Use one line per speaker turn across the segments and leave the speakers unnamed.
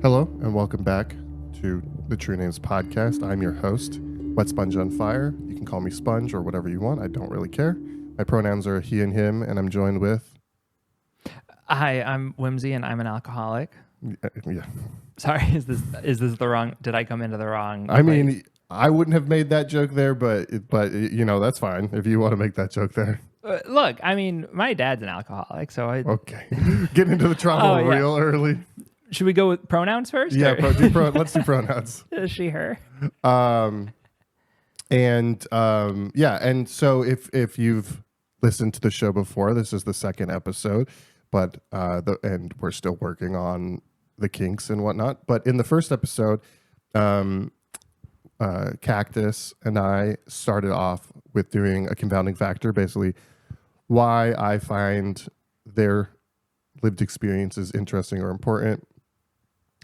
Hello, and welcome back to the True Names Podcast. I'm your host, WetSpongeOnFire. You can call me Sponge or whatever you want. I don't really care. My pronouns are he and him, and I'm joined with...
Hi, I'm Whimsy, and I'm an alcoholic.
Yeah.
Sorry, is this the wrong? Did I come into the wrong?
I mean, I wouldn't have made that joke there, but you know, that's fine if you want to make that joke there.
Look, I mean, my dad's an alcoholic, so I...
Okay. Get into the trauma real early.
Should we go with pronouns first?
Yeah, let's do pronouns.
She, her.
And so if you've listened to the show before, this is the second episode, but and we're still working on the kinks and whatnot. But in the first episode, Cactus and I started off with doing a confounding factor, basically why I find their lived experiences interesting or important.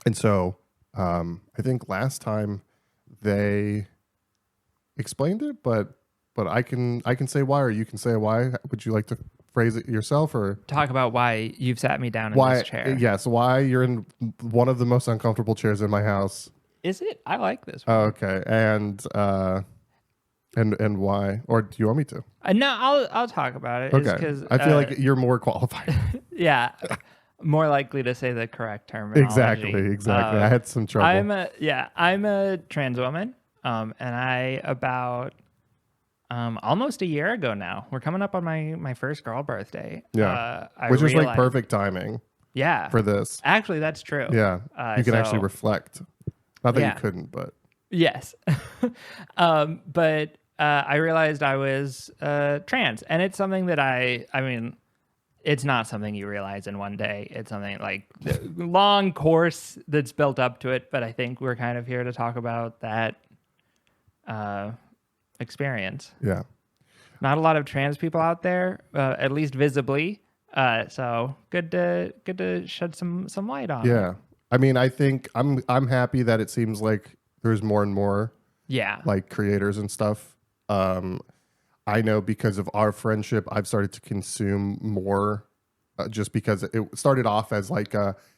And so I think last time they explained it, but I can say why, or you can say why. Would you like to phrase it yourself, or
talk about why you've sat me down in this chair?
Yes, why you're in one of the most uncomfortable chairs in my house.
Is it? I like this one.
Oh, okay, and why? Or do you want me to?
No, I'll talk about it.
Okay, I feel like you're more qualified.
Yeah. More likely to say the correct terminology.
Exactly. I had some trouble.
I'm a trans woman. And I about almost a year ago now, we're coming up on my first girl birthday.
Yeah. Which is like perfect timing.
Yeah.
For this.
Actually, that's true.
Yeah. You can actually reflect. Not that you couldn't, but.
Yes. But I realized I was trans, and it's something that I mean, it's not something you realize in one day. It's something like long course that's built up to it. But I think we're kind of here to talk about that experience.
Yeah.
Not a lot of trans people out there, at least visibly. So good to shed some light on.
Yeah. I mean, I think I'm happy that it seems like there's more and more like creators and stuff. I know because of our friendship, I've started to consume more just because it started off as like,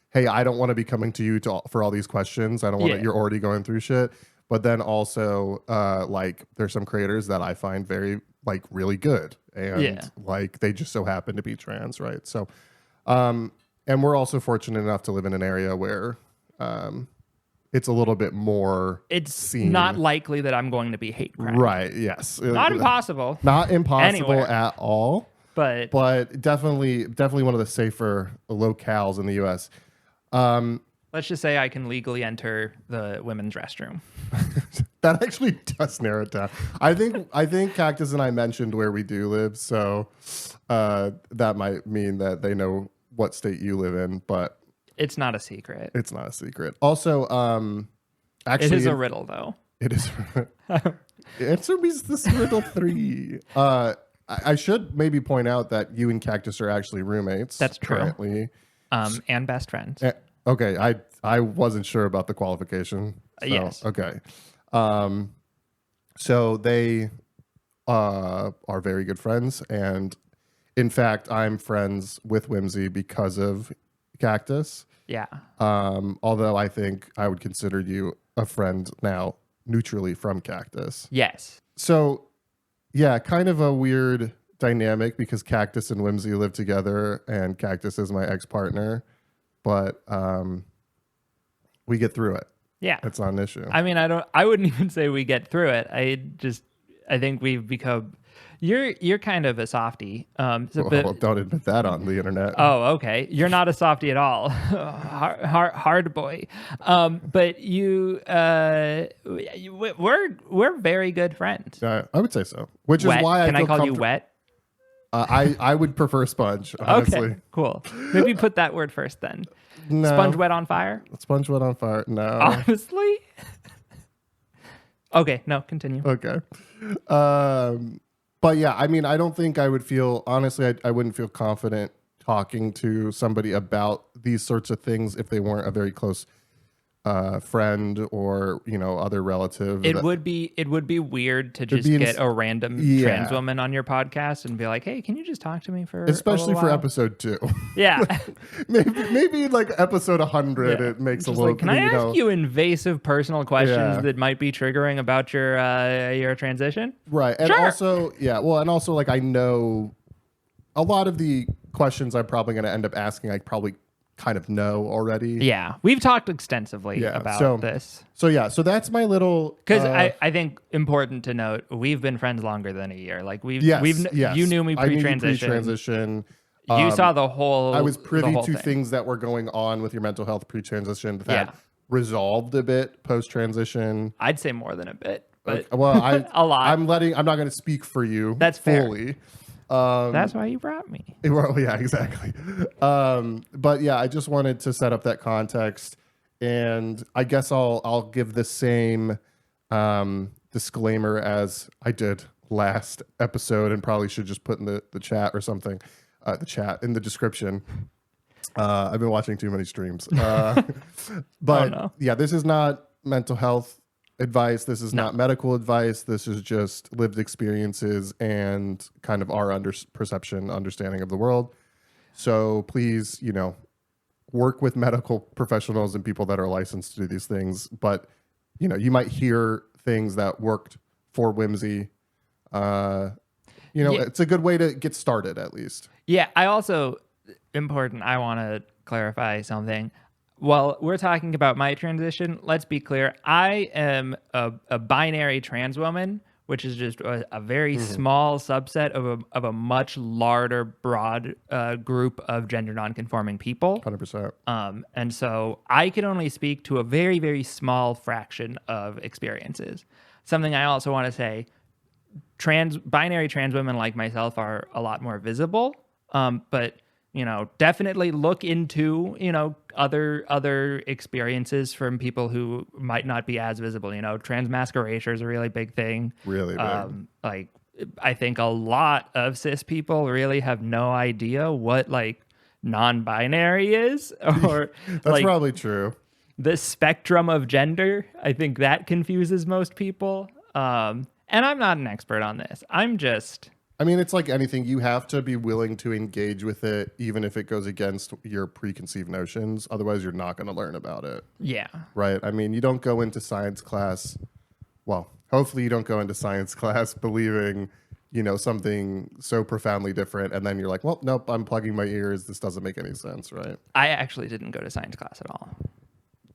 hey, I don't want to be coming to you for all these questions. I don't want to, you're already going through shit. But then also like there's some creators that I find very like really good and like they just so happen to be trans. Right. So, and we're also fortunate enough to live in an area where it's a little bit more.
It's not likely that I'm going to be hate crime.
Right. Yes.
Not impossible.
Not impossible
anywhere.
At all. But definitely one of the safer locales in the U.S.
Let's just say I can legally enter the women's restroom.
That actually does narrow it down. I think Cactus and I mentioned where we do live, so that might mean that they know what state you live in, but.
It's not a secret.
It's not a secret. Also, actually...
It is a riddle, though.
It is. Answer me this riddle 3. I should maybe point out that you and Cactus are actually roommates.
That's true.
Currently.
And best friends.
Okay, I wasn't sure about the qualification. So,
yes.
Okay. So they are very good friends, and in fact, I'm friends with Whimsy because of Cactus.
Yeah.
Although I think I would consider you a friend now neutrally from Cactus.
Yes.
So yeah, kind of a weird dynamic because Cactus and Whimsy live together and Cactus is my ex-partner, but we get through it.
Yeah.
It's not an issue.
I mean, I wouldn't even say we get through it. I think we've become. You're kind of a softie.
Well, don't admit that on the internet.
Oh, okay. You're not a softie at all. hard boy. But we're very good friends.
I would say so. Which
Wet.
is why
Can I call you Wet?
I would prefer Sponge, honestly.
Okay, cool. Maybe put that word first then.
No.
Sponge Wet on Fire?
Sponge Wet on Fire? No.
Honestly? Okay, no, continue.
Okay. But yeah, I mean, I don't think I would feel, honestly, I wouldn't feel confident talking to somebody about these sorts of things if they weren't a very close friend or other relative.
It would be weird to just get a random trans woman on your podcast and be like, hey, can you just talk to me for
especially
a
for
while?
episode 2.
Yeah.
maybe like episode 100 it makes just a little
like, can I ask you invasive personal questions that might be triggering about your transition?
Right. And also like I know a lot of the questions I'm probably going to end up asking I probably kind of know already.
Yeah, we've talked extensively about this.
So that's my little
because I think important to note we've been friends longer than a year. Like you knew me pre-transition. You saw the whole.
I was privy to things that were going on with your mental health pre-transition that resolved a bit post-transition.
I'd say more than a bit, but
a lot. I'm not going to speak for you.
That's
fully.
Fair. That's why you brought me.
Well, yeah, exactly. But yeah, I just wanted to set up that context, and I guess I'll give the same disclaimer as I did last episode, and probably should just put in the chat or something. The chat in the description. I've been watching too many streams. But yeah, this is not mental health advice. This is not medical advice. This is just lived experiences and kind of our understanding of the world. So please, work with medical professionals and people that are licensed to do these things. But, you might hear things that worked for Whimsy. It's a good way to get started, at least.
Yeah, I want to clarify something. Well, we're talking about my transition. Let's be clear. I am a binary trans woman, which is just a very small subset of a much larger, broad group of gender nonconforming people.
100%.
And so I can only speak to a very, very small fraction of experiences. Something I also want to say, binary trans women like myself are a lot more visible, but definitely look into, other experiences from people who might not be as visible. Transmasque erasure is a really big thing.
Really big.
Like, I think a lot of cis people really have no idea what non-binary is, or
that's probably true.
The spectrum of gender. I think that confuses most people. And I'm not an expert on this.
It's like anything. You have to be willing to engage with it, even if it goes against your preconceived notions. Otherwise, you're not going to learn about it.
Yeah.
Right? You don't go into science class. Well, hopefully you don't go into science class believing, something so profoundly different. And then you're like, well, nope, I'm plugging my ears. This doesn't make any sense, right?
I actually didn't go to science class at all.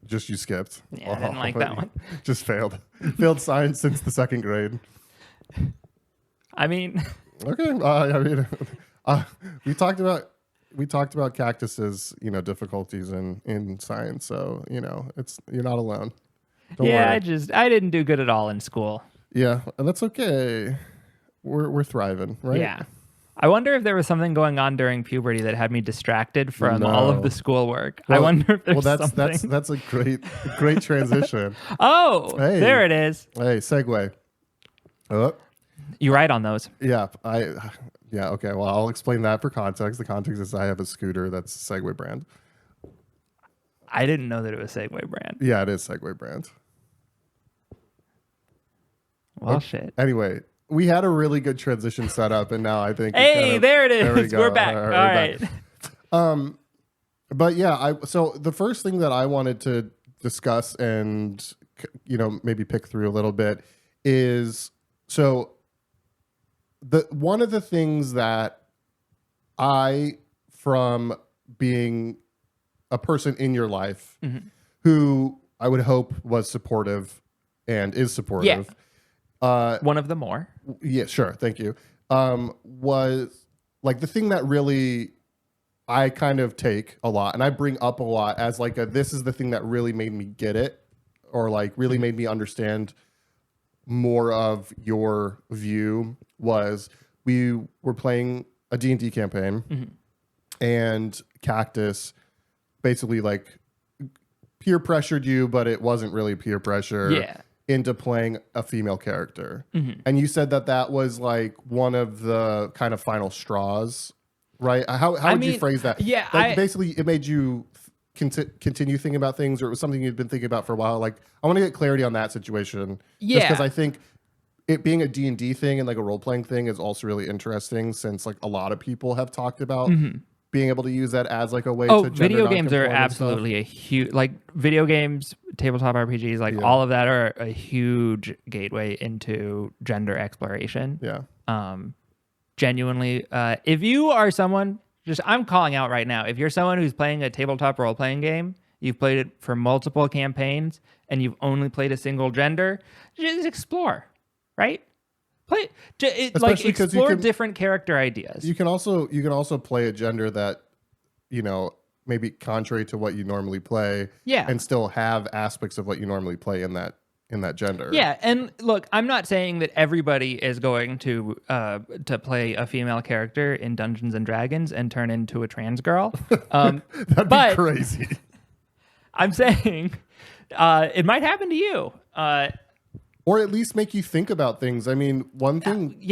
Just you skipped.
Yeah, I didn't like that one.
Just failed. Failed science since the 2nd grade. Okay. We talked about cactuses, difficulties in science. So, you're not alone.
Don't worry. I didn't do good at all in school.
Yeah. And that's okay. We're thriving, right?
Yeah. I wonder if there was something going on during puberty that had me distracted from all of the schoolwork. Well, I wonder if there's something.
That's a great transition.
Oh, hey. There it is.
Hey, segue.
You ride on those.
Yeah. Okay. Well, I'll explain that for context. The context is I have a scooter that's Segway brand.
I didn't know that it was Segway brand.
Yeah, it is Segway brand.
Well, shit.
Anyway, we had a really good transition set up, and now I think
there it is. We're back. All right.
But yeah, so the first thing that I wanted to discuss and maybe pick through a little bit is one of the things that from being a person in your life who I would hope was supportive and is supportive.
Yeah. One of the more.
Yeah, sure. Thank you. Was like the thing that really I kind of take a lot and I bring up a lot as this is the thing that really made me get it, or really made me understand more of your view. Was we were playing a D&D campaign and Cactus basically peer pressured you, but it wasn't really peer pressure into playing a female character. And you said that was one of the kind of final straws, right? How would you phrase that?
Yeah.
Basically it made you continue thinking about things, or it was something you'd been thinking about for a while? Like, I want to get clarity on that situation.
Yeah.
Just because I think it being a D&D thing and like a role-playing thing is also really interesting, since like a lot of people have talked about being able to use that as like a way to
video games are absolutely a huge, like video games, tabletop RPGs, like all of that are a huge gateway into gender exploration. Genuinely, if you are someone, I'm calling out right now, if you're someone who's playing a tabletop role-playing game, you've played it for multiple campaigns, and you've only played a single gender, just explore, right? Explore different character ideas.
You can also play a gender that, you know, maybe contrary to what you normally play, and still have aspects of what you normally play in that gender.
Yeah, and look, I'm not saying that everybody is going to play a female character in Dungeons and Dragons and turn into a trans girl.
That'd be crazy.
I'm saying it might happen to you.
Or at least make you think about things. I mean, one thing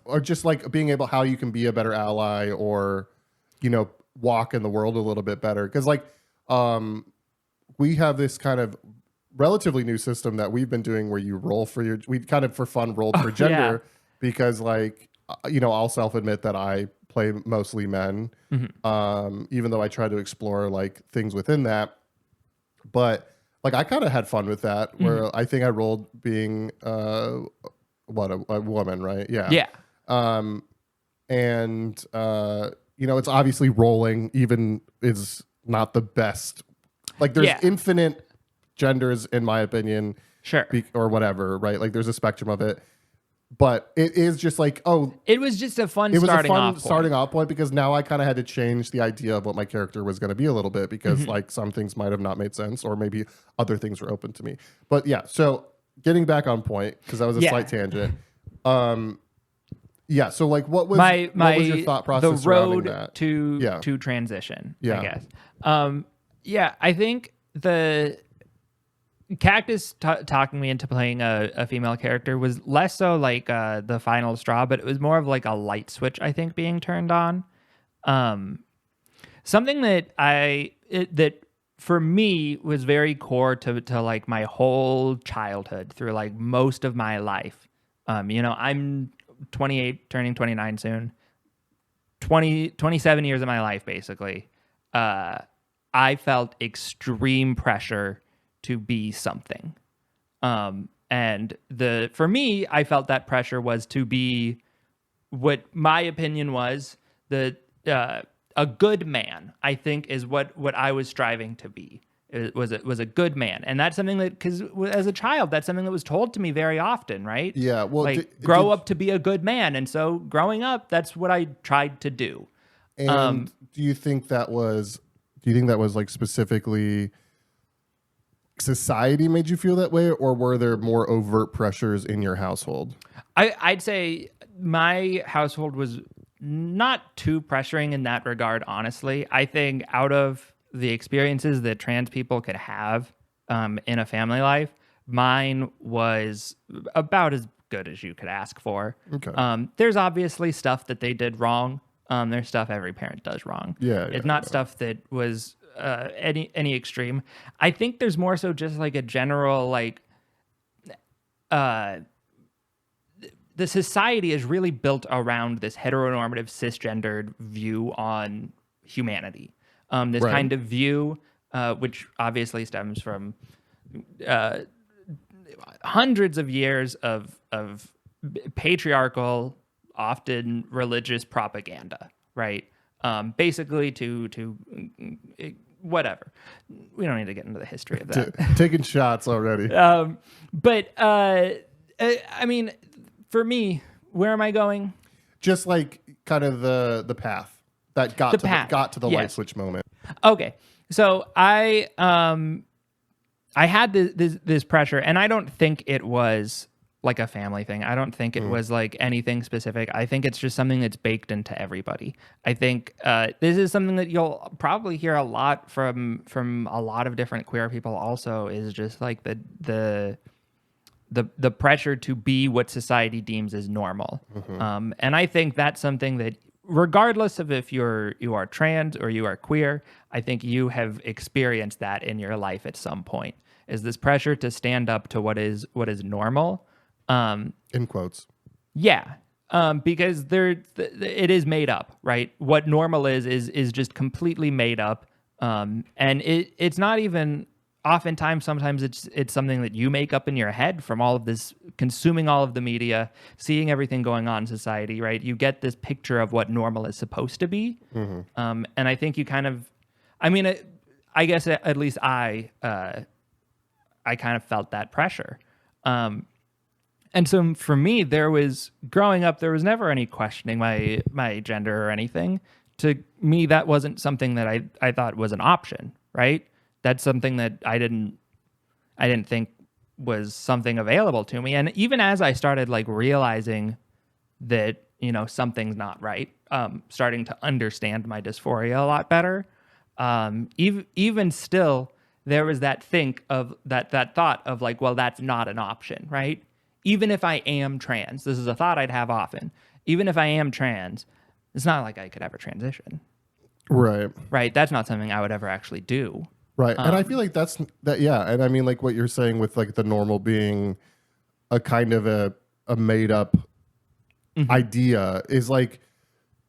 or just like being able, how you can be a better ally, or, you know, walk in the world a little bit better. Because like we have this kind of relatively new system that we've been doing where you roll for we kind of for fun rolled for gender, because like, you know, I'll self-admit that I play mostly men, even though I try to explore like things within that. But like, I kind of had fun with that, where I think I rolled being a woman, right? Yeah. And you know, it's obviously rolling even is not the best. Like, there's infinite genders, in my opinion, or whatever, right? Like, there's a spectrum of it. But it is just like,
it was just a fun starting
off point, because now I kind of had to change the idea of what my character was going to be a little bit, because like some things might have not made sense, or maybe other things were open to me. But yeah, so getting back on point, because that was a slight tangent. So like, what was your thought process
the road
that?
to transition? I guess. I think the Cactus talking me into playing a female character was less so like the final straw, but it was more of like a light switch, I think, being turned on. Something that for me was very core to like my whole childhood, through like most of my life. You know, I'm 28, turning 29 soon. 27 years of my life, basically. I felt extreme pressure to be something. And for me, I felt that pressure was to be what my opinion was a good man, I think, is what I was striving to be. It was a good man. And that's something that, because as a child, that's something that was told to me very often, right?
Yeah. Well,
like, grow up to be a good man. And so growing up, that's what I tried to do.
And do you think that was like specifically society made you feel that way, or were there more overt pressures in your household?
I'd say my household was not too pressuring in that regard, honestly. I think out of the experiences that trans people could have in a family life, mine was about as good as you could ask for.
Okay.
There's obviously stuff that they did wrong. There's stuff every parent does wrong. It's not stuff that was any extreme. I think there's more so just like a general, like, the society is really built around this heteronormative cisgendered view on humanity. This kind of view, which obviously stems from hundreds of years of patriarchal, often religious propaganda, right? Basically to whatever. We don't need to get into the history of that.
Taking shots already.
But I mean, for me, where am I going?
Just like kind of the path that got to the light switch moment.
Okay, so I had this pressure, and I don't think it was like a family thing. I don't think it was like anything specific. I think it's just something that's baked into everybody. I think this is something that you'll probably hear a lot from a lot of different queer people also, is just like the pressure to be what society deems as normal. And I think that's something that regardless of if you are trans or you are queer, I think you have experienced that in your life at some point. Is this pressure to stand up to what is normal?
In quotes.
Yeah. Because it is made up, right? What normal is just completely made up. And it's not even, oftentimes, sometimes it's something that you make up in your head from all of this, consuming all of the media, seeing everything going on in society, right? You get this picture of what normal is supposed to be. And I think you kind of, I guess at least I kind of felt that pressure. And so for me, growing up, there was never any questioning my gender or anything. To me, that wasn't something that I thought was an option, right? That's something that I didn't think was something available to me. And even as I started like realizing that, something's not right, starting to understand my dysphoria a lot better, even still, there was that thought of like, well, that's not an option, right? Even if I am trans, this is a thought I'd have often. Even if I am trans, it's not like I could ever transition.
Right.
Right. That's not something I would ever actually do.
Right. And I feel like yeah. And I mean, like what you're saying with like the normal being a kind of a made up idea is like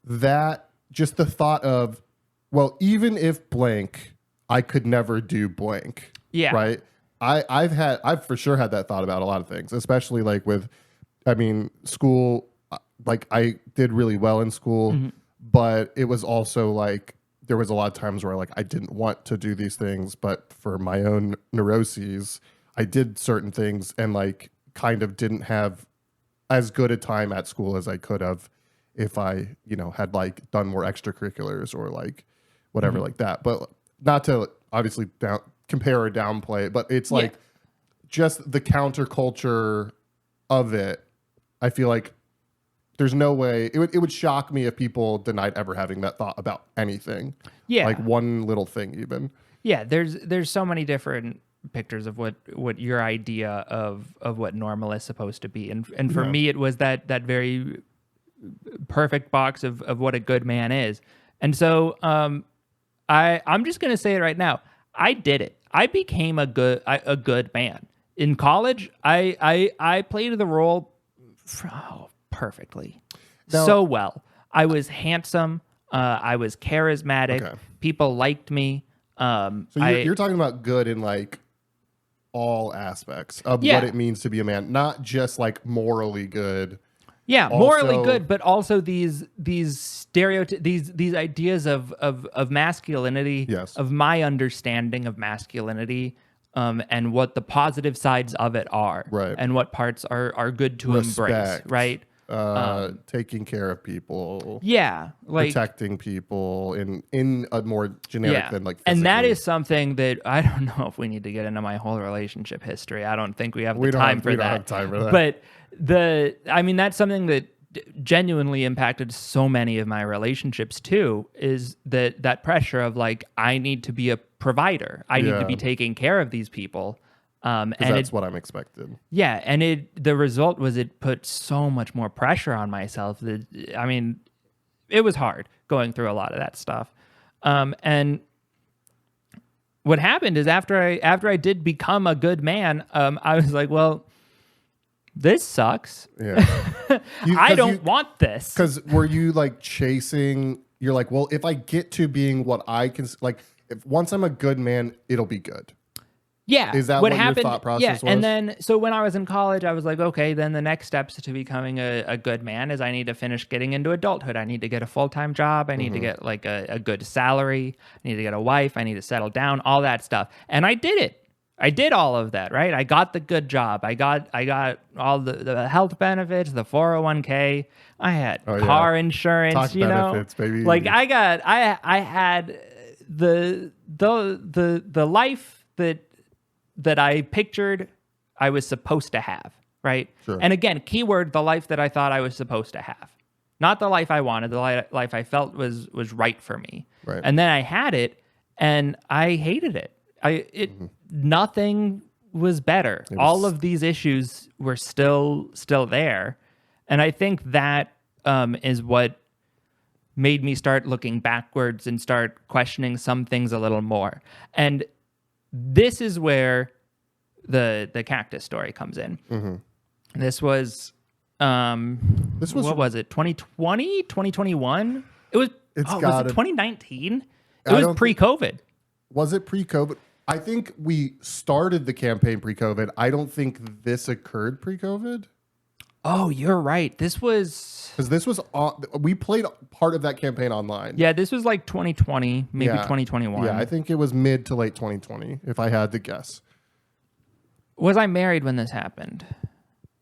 that, just the thought of, well, even if blank, I could never do blank.
Yeah.
Right. I've for sure had that thought about a lot of things, especially like with, school, like I did really well in school, but it was also like, there was a lot of times where like I didn't want to do these things, but for my own neuroses, I did certain things and like kind of didn't have as good a time at school as I could have if I, had like done more extracurriculars or like whatever like that. But not to obviously compare or downplay it, but it's like just the counterculture of it. I feel like there's no way it would shock me if people denied ever having that thought about anything. Yeah. Like one little thing even.
Yeah. There's so many different pictures of what your idea of what normal is supposed to be. And for me, it was that very perfect box of what a good man is. And so, I'm just going to say it right now. I did it. I became a good man. In college, I played the role perfectly. Now, so well. I was handsome. I was charismatic. Okay. People liked me.
So you're talking about good in like all aspects of what it means to be a man, not just like morally good.
Yeah, morally good, but also these stereotypes, these ideas of masculinity, of my understanding of masculinity, and what the positive sides of it are,
right,
and what parts are good to embrace, right?
Taking care of people,
like
protecting people in a more generic than like physically.
And that is something that I don't know if we need to get into my whole relationship history. I don't think we have time for that. We don't have time for that. But that's something that genuinely impacted so many of my relationships too, is that pressure of like, I need to be a provider. I need to be taking care of these people.
And that's what I'm expected.
Yeah, and the result was it put so much more pressure on myself that it was hard going through a lot of that stuff. And what happened is after I did become a good man, I was like, well, this sucks. Yeah, I don't want this.
Because were you like chasing? You're like, well, if I get to being what I can, like, if once I'm a good man, it'll be good.
Yeah.
Is that what your thought process was?
And then, so when I was in college, I was like, okay, then the next steps to becoming a good man is I need to finish getting into adulthood. I need to get a full-time job. I need to get like a good salary. I need to get a wife. I need to settle down, all that stuff. And I did it. I did all of that, right? I got the good job. I got all the health benefits, the 401k. I had car insurance,
Talk benefits, baby.
Like I had the life that I pictured I was supposed to have, right?
Sure.
And again, keyword, the life that I thought I was supposed to have. Not the life I wanted, the life I felt was right for me.
Right.
And then I had it, and I hated it. Nothing was better. All of these issues were still there. And I think that is what made me start looking backwards and start questioning some things a little more. And this is where the cactus story comes in.
Mm-hmm.
This was what was it? 2020, 2021? Was it 2019? It was pre-COVID.
Was it pre-COVID? I think we started the campaign pre-COVID. I don't think this occurred pre-COVID.
Oh, you're right. This was...
Because this was... we played part of that campaign online.
Yeah, this was like 2020, maybe 2021.
Yeah, I think it was mid to late 2020, if I had to guess.
Was I married when this happened?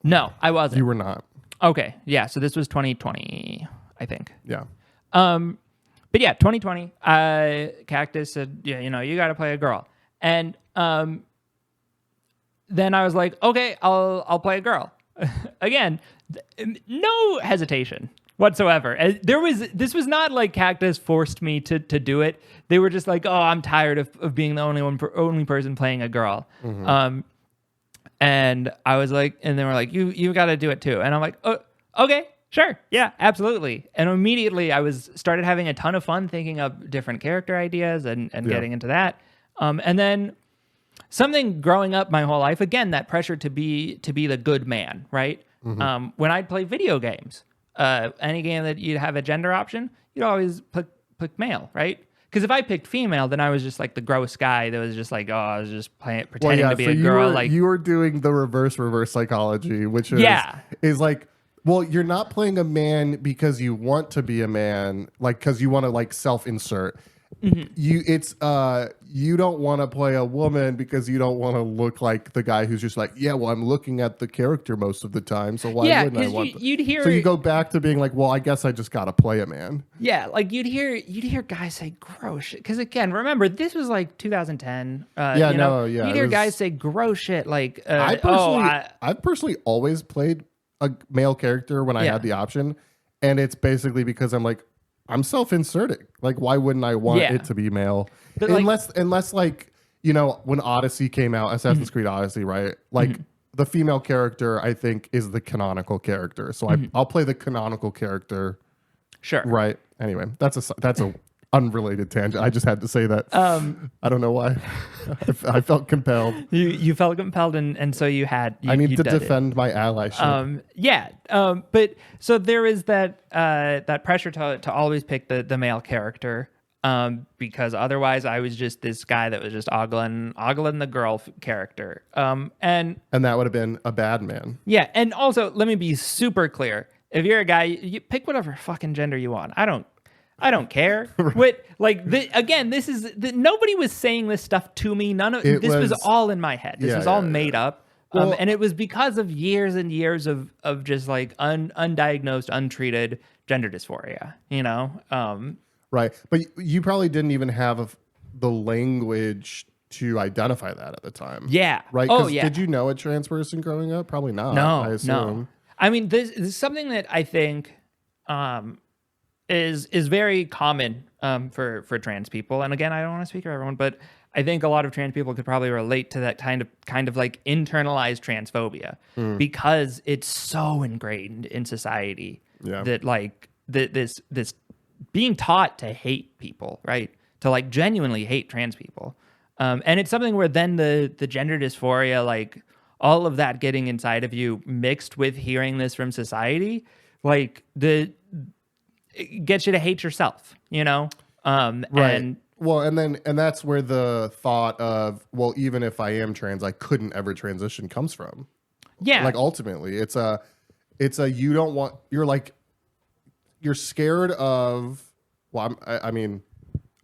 No, I wasn't.
You were not.
Okay, yeah, so this was 2020, I think.
Yeah.
But yeah, 2020, Cactus said, yeah, you got to play a girl. And then I was like, okay, I'll play a girl. Again, no hesitation whatsoever. This was not like Cactus forced me to do it. They were just like, oh, I'm tired of being the only person playing a girl. Mm-hmm. And I was like, and they were like, you got to do it too. And I'm like, oh, okay, sure, yeah, absolutely. And immediately I started having a ton of fun thinking of different character ideas and getting into that. And then something growing up my whole life, again, that pressure to be the good man, right? Mm-hmm. When I'd play video games, any game that you'd have a gender option, you'd always pick male, right? Because if I picked female, then I was just like the gross guy that was just like, oh, I was just pretending to be a girl.
You were doing the reverse psychology, which is like, well, you're not playing a man because you want to be a man, like because you want to like self-insert. Mm-hmm. You don't want to play a woman because you don't want to look like the guy who's just like, yeah, well, I'm looking at the character most of the time, so why wouldn't I want
you'd hear.
So you go back to being like, well, I guess I just got to play a man.
Yeah, like you'd hear guys say gross shit. Because again, remember this was like 2010. You'd hear guys say gross shit like,
I've personally always played a male character when I had the option, and it's basically because I'm like, I'm self-inserting. Like, why wouldn't I want it to be male? But unless like, when Odyssey came out, Assassin's Creed Odyssey, right? Like the female character, I think, is the canonical character. So I'll play the canonical character.
Sure.
Right. Anyway, that's a unrelated tangent. I just had to say that. I don't know why. I felt compelled.
You felt compelled, and so you had.
I need to defend my allyship.
But so there is that pressure to always pick the male character, because otherwise I was just this guy that was just ogling the girl character. And
that would have been a bad man.
Yeah, and also let me be super clear: if you're a guy, you pick whatever fucking gender you want. I don't care. This is nobody was saying this stuff to me. This was all in my head. This was all made up. Well, and it was because of years and years of just like undiagnosed, untreated gender dysphoria,
Right. But you probably didn't even have the language to identify that at the time.
Yeah.
Right? Oh, yeah. Did you know a trans person growing up? Probably not.
No,
I assume.
No. I mean, this is something that I think is very common for trans people. And again, I don't want to speak for everyone, but I think a lot of trans people could probably relate to that kind of like internalized transphobia because it's so ingrained in society that like this being taught to hate people, right? To like genuinely hate trans people. And it's something where then the gender dysphoria, like all of that getting inside of you mixed with hearing this from society, like it gets you to hate yourself, Right.
And that's where the thought of, well, even if I am trans, I couldn't ever transition comes from.
Yeah.
Like ultimately it's a you don't want, you're scared of, well,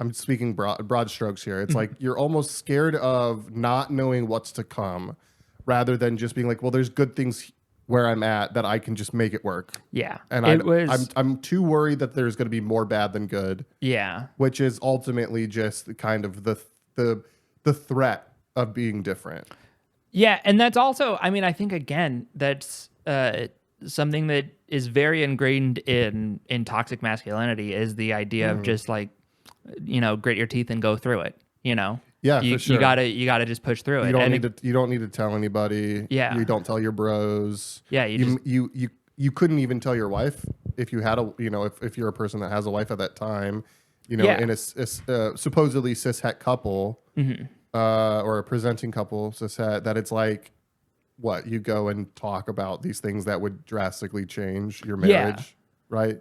I'm speaking broad strokes here. It's like you're almost scared of not knowing what's to come rather than just being like, well, there's good things where I'm at that I can just make it work.
Yeah.
And I'm too worried that there's going to be more bad than good.
Yeah.
Which is ultimately just kind of the threat of being different.
Yeah. And that's also, I think, again, that's something that is very ingrained in toxic masculinity is the idea of just like, grit your teeth and go through it,
Yeah, for sure.
You gotta just push through it.
You don't need to tell anybody.
Yeah.
You don't tell your bros.
Yeah.
You couldn't even tell your wife if you had a, if you're a person that has a wife at that time, in a supposedly cishet couple, or a presenting couple cishet, that it's like, what, you go and talk about these things that would drastically change your marriage, right?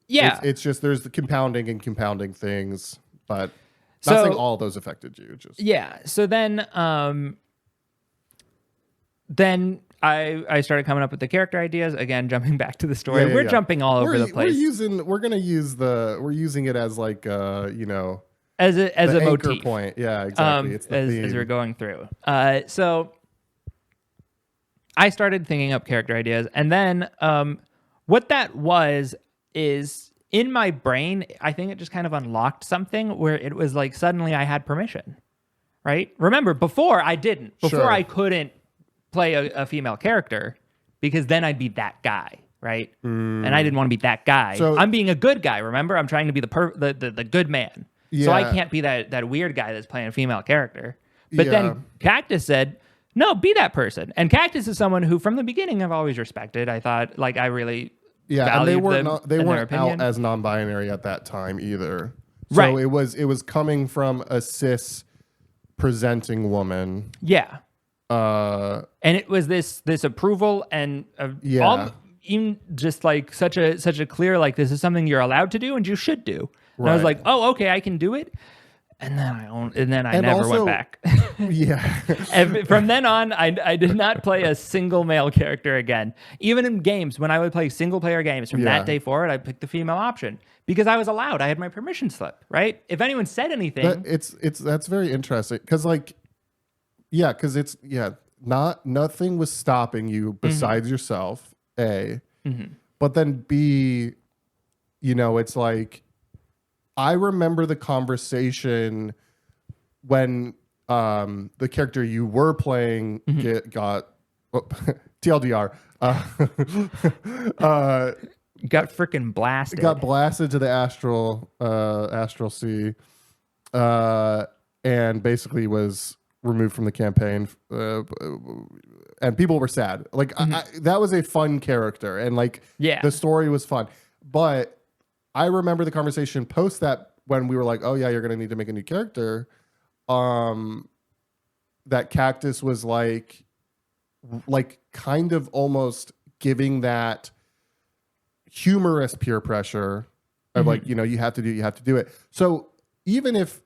Yeah.
It's just, there's the compounding things, but not saying all of those affected you. Just
So then I started coming up with the character ideas. Again, jumping back to the story. We're jumping all over the place.
We're using it as like as
a
anchor
motif
point. Yeah, exactly. It's the theme.
As we're going through. So I started thinking up character ideas, and then what that was is in my brain, I think it just kind of unlocked something where it was like suddenly I had permission. Right? Remember, before I didn't. Before I couldn't play a female character because then I'd be that guy, right? And I didn't want to be that guy. So, I'm being a good guy, remember? I'm trying to be the good man. Yeah. So I can't be that weird guy that's playing a female character. But then Cactus said, no, be that person. And Cactus is someone who from the beginning I've always respected. I thought, like, I really
and they weren't out as non-binary at that time either. So
right.
it was coming from a cis presenting woman.
Yeah. And it was this approval and even just like such a clear, like, this is something you're allowed to do and you should do. And right. I was like, oh, okay, I can do it. And then I never went back. And from then on, I did not play a single male character again. Even in games, when I would play single player games, from that day forward, I picked the female option because I was allowed. I had my permission slip, right? If anyone said anything,
that's very interesting because nothing was stopping you besides yourself, A. But then B, it's like, I remember the conversation when the character you were playing got TLDR
got freaking blasted.
Got blasted to the astral sea, and basically was removed from the campaign, and people were sad. Like that was a fun character, and like the story was fun, but I remember the conversation post that when we were like, oh yeah, you're going to need to make a new character. That Cactus was like kind of almost giving that humorous peer pressure of like, you have to do it. So even if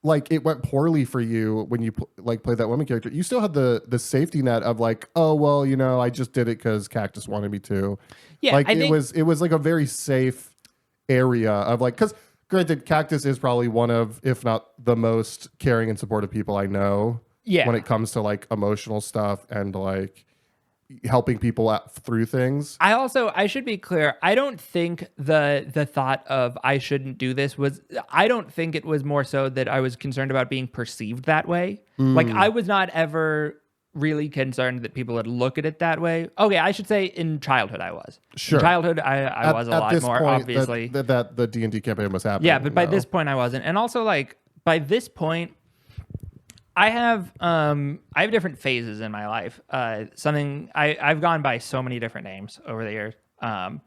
like it went poorly for you when you played that woman character, you still had the safety net of like, oh, well, I just did it because Cactus wanted me to. Yeah. Like it was like a very safe area of like, because granted, Cactus is probably one of, if not the most caring and supportive people I know when it comes to like emotional stuff and like helping people through things.
I should be clear, I don't think the thought of I shouldn't do this I don't think it was more so that I was concerned about being perceived that way. Like I was not ever really concerned that people would look at it that way. Okay, I should say in childhood I was. Sure. In childhood I was a lot more, point, obviously.
That the D&D campaign was happening.
Yeah, but by this point I wasn't. And also like by this point I have different phases in my life. I've gone by so many different names over the years. And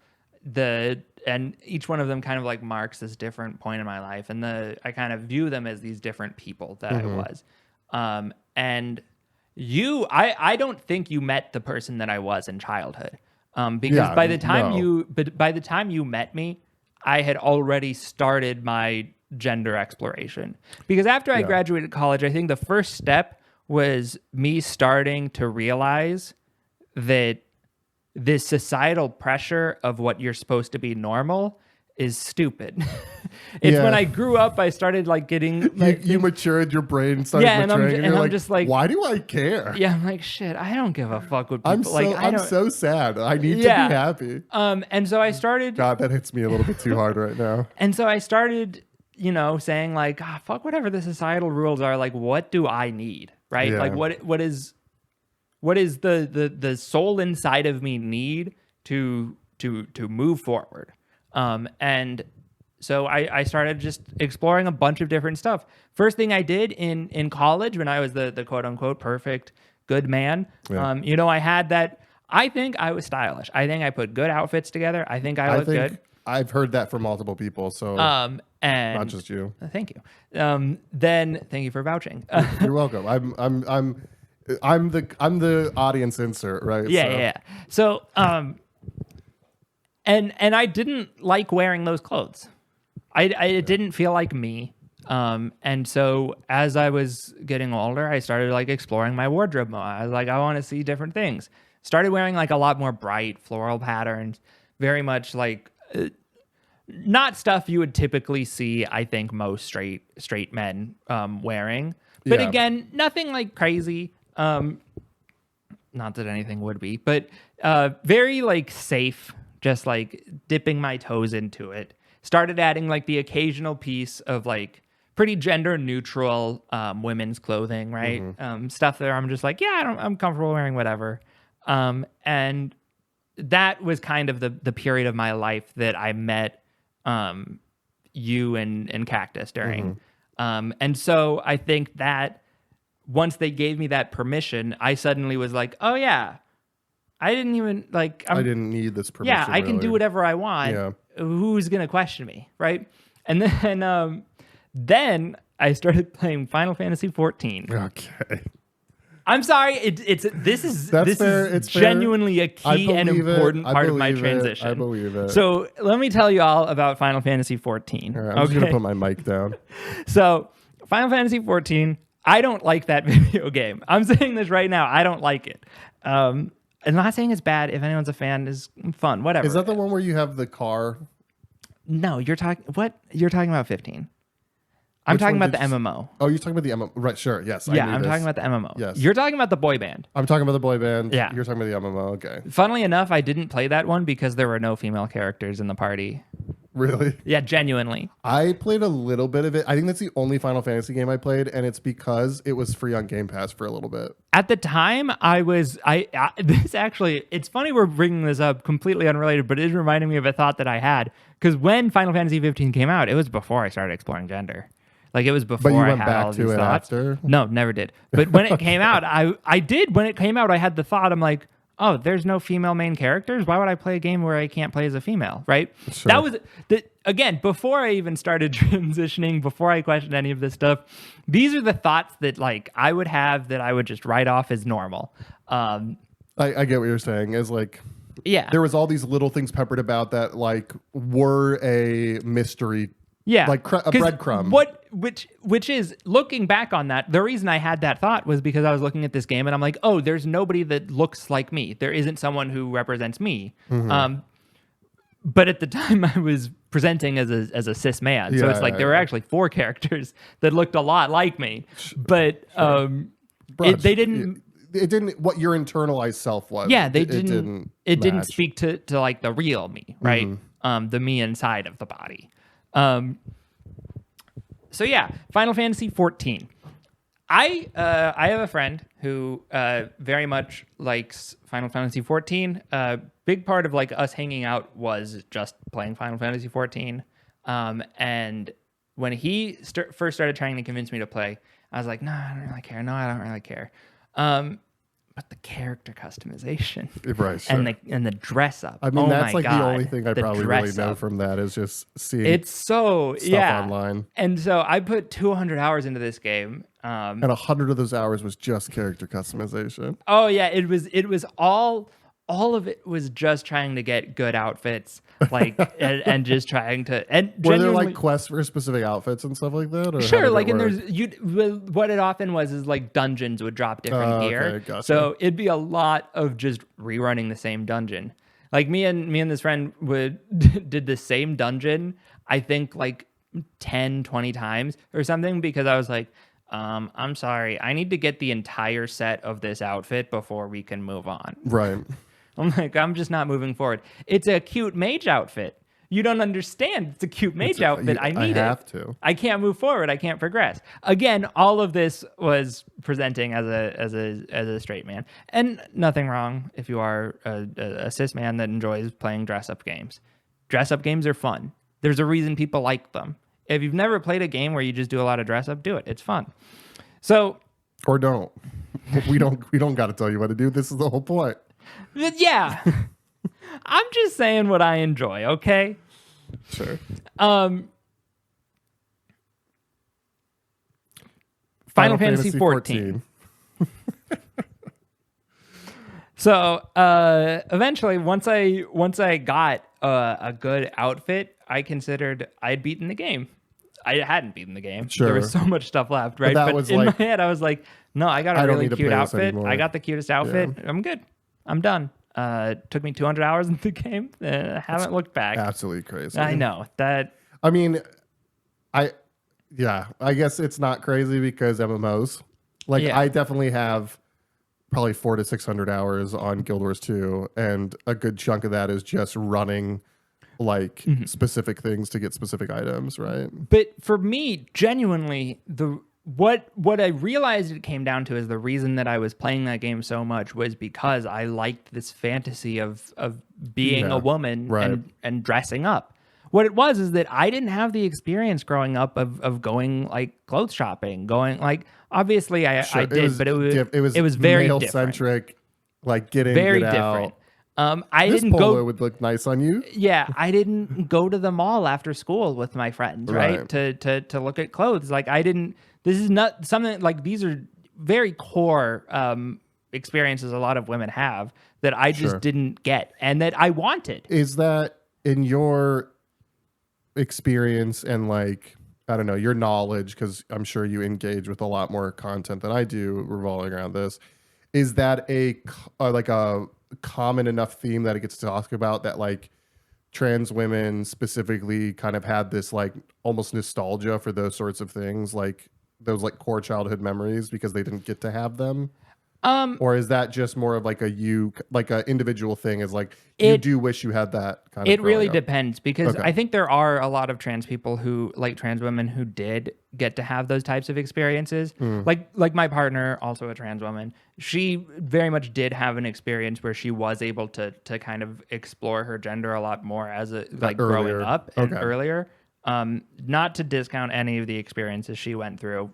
each one of them kind of like marks this different point in my life. And I kind of view them as these different people that I was. And I don't think you met the person that I was in childhood. Because by the time you met me, I had already started my gender exploration. Because after I graduated college, I think the first step was me starting to realize that this societal pressure of what you're supposed to be normal is stupid. It's when I grew up, I started like getting like
you matured, your brain started maturing, and I'm
just like,
why do I care?
Yeah, I'm like, shit, I don't give a fuck what people
I'm so sad. I need to be happy.
And so I started.
God, that hits me a little bit too hard right now.
And so I started, saying like, fuck whatever the societal rules are. Like, what do I need? Right? Yeah. Like, what is the soul inside of me need to move forward? And so I started just exploring a bunch of different stuff. First thing I did in college when I was the quote unquote perfect good man, I had that. I think I was stylish. I think I put good outfits together. I think I look good.
I've heard that from multiple people, so
and
not just you.
Thank you. Then thank you for vouching.
You're welcome. I'm the audience insert, right?
Yeah. So and I didn't like wearing those clothes. It didn't feel like me. And so as I was getting older, I started like exploring my wardrobe more. I was like, I want to see different things. Started wearing like a lot more bright floral patterns, very much like not stuff you would typically see, I think, most straight men wearing. But again, nothing like crazy. Not that anything would be, but very like safe, just like dipping my toes into it. Started adding like the occasional piece of like pretty gender neutral women's clothing, right? Stuff that I'm just like, yeah, I'm comfortable wearing whatever. And that was kind of the period of my life that I met you and Cactus during. And so I think that once they gave me that permission, I suddenly was like, oh yeah, I didn't even like, I
didn't need this permission.
Yeah, I can do whatever I want. Yeah. Who's going to question me, right? And then I started playing Final Fantasy 14.
Okay.
I'm sorry. This is genuinely a key and important part of my transition.
I believe it.
So let me tell you all about Final Fantasy 14.
All right, I'm just going to put my mic down.
So Final Fantasy 14, I don't like that video game. I'm saying this right now. I don't like it. I'm not saying it's bad. If anyone's a fan, it's fun. Whatever.
Is that the one where you have the car?
No, you're talking about 15. I'm talking about the MMO.
Oh, you're talking about the MMO. Right, sure. Yes.
Yeah, I'm talking about the MMO.
Yes.
You're talking about the boy band.
I'm talking about the boy band.
Yeah.
You're talking about the MMO. Okay.
Funnily enough, I didn't play that one because there were no female characters in the party.
Really?
Yeah, genuinely.
I played a little bit of it. I think that's the only Final Fantasy game I played, and it's because it was free on Game Pass for a little bit.
At the time, this actually, it's funny we're bringing this up, completely unrelated, but it is reminding me of a thought that I had. Because when Final Fantasy 15 came out, it was before I started exploring gender. Like it was before I had all these thoughts.
After?
No, never did. But when it came out, I did. When it came out, I had the thought. I'm like, oh, there's no female main characters. Why would I play a game where I can't play as a female? Right?
Sure.
That was again before I even started transitioning. Before I questioned any of this stuff, these are the thoughts that like I would have that I would just write off as normal.
I get what you're saying. Is like.
Yeah.
There was all these little things peppered about that like were a mystery.
Yeah.
Like a breadcrumb.
Which is, looking back on that, the reason I had that thought was because I was looking at this game and I'm like, oh, there's nobody that looks like me. There isn't someone who represents me. But at the time I was presenting as a cis man. So it's like there were actually 4 characters that looked a lot like me. But they didn't...
It didn't what your internalized self was.
Yeah, it didn't speak to like the real me, right? The me inside of the body. So yeah, Final Fantasy 14. I have a friend who very much likes Final Fantasy 14. Big part of like us hanging out was just playing Final Fantasy 14. And when he first started trying to convince me to play, I was like, no, I don't really care. No, I don't really care. But the character customization,
right? Sure.
And the dress up.
I mean, that's like the only thing I probably really know from that is just seeing stuff online.
And so I put 200 hours into this game,
and 100 of those hours was just character customization.
Oh yeah, it was all of it was just trying to get good outfits, like and just trying to. And
were there like quests for specific outfits and stuff like that? Or
sure, like and what it often was is like dungeons would drop different gear,
okay, gotcha.
So it'd be a lot of just rerunning the same dungeon. Like me and this friend did the same dungeon, I think like 10, 20 times or something, because I was like, I'm sorry, I need to get the entire set of this outfit before we can move on.
Right.
I'm like, I'm just not moving forward. It's a cute mage outfit. You don't understand. It's a cute mage outfit. I need it.
I have to.
I can't move forward. I can't progress. Again, all of this was presenting as a straight man, and nothing wrong if you are a cis man that enjoys playing dress up games. Dress up games are fun. There's a reason people like them. If you've never played a game where you just do a lot of dress up, do it. It's fun. So,
or don't. We don't got to tell you what to do. This is the whole point.
Yeah. I'm just saying what I enjoy, okay?
Sure.
Final Fantasy 14. So eventually, once I got a good outfit, I considered I'd beaten the game. I hadn't beaten the game.
Sure.
There was so much stuff left, right? But in my head, I was like, no, I got a really cute outfit. I got the cutest outfit. Yeah. I'm good. I'm done. Took me 200 hours into the game. Haven't looked back.
Absolutely crazy.
I know that.
I mean, I guess it's not crazy because MMOs. Like, I definitely have probably 400 to 600 hours on Guild Wars 2, and a good chunk of that is just running like specific things to get specific items, right?
But for me, genuinely, what I realized it came down to is the reason that I was playing that game so much was because I liked this fantasy of being a woman and dressing up. What it was is that I didn't have the experience growing up of going like clothes shopping, going like obviously I did, but it was very male centric,
like get in,
very
get
different.
Out.
I
this
didn't
polo would look nice on you.
Yeah, I didn't go to the mall after school with my friends, right? To look at clothes. Like I didn't. This is not something like these are very core experiences a lot of women have that I just didn't get and that I wanted.
Is that in your experience and like I don't know your knowledge, because I'm sure you engage with a lot more content than I do revolving around this, is that a common enough theme that it gets to talk about that like trans women specifically kind of had this like almost nostalgia for those sorts of things, like those like core childhood memories because they didn't get to have them? Or is that just more of like a individual thing? Is like you do wish you had that kind of.
It really depends because I think there are a lot of trans people who like trans women who did get to have those types of experiences. Like my partner, also a trans woman, she very much did have an experience where she was able to kind of explore her gender a lot more as growing up and earlier. Not to discount any of the experiences she went through,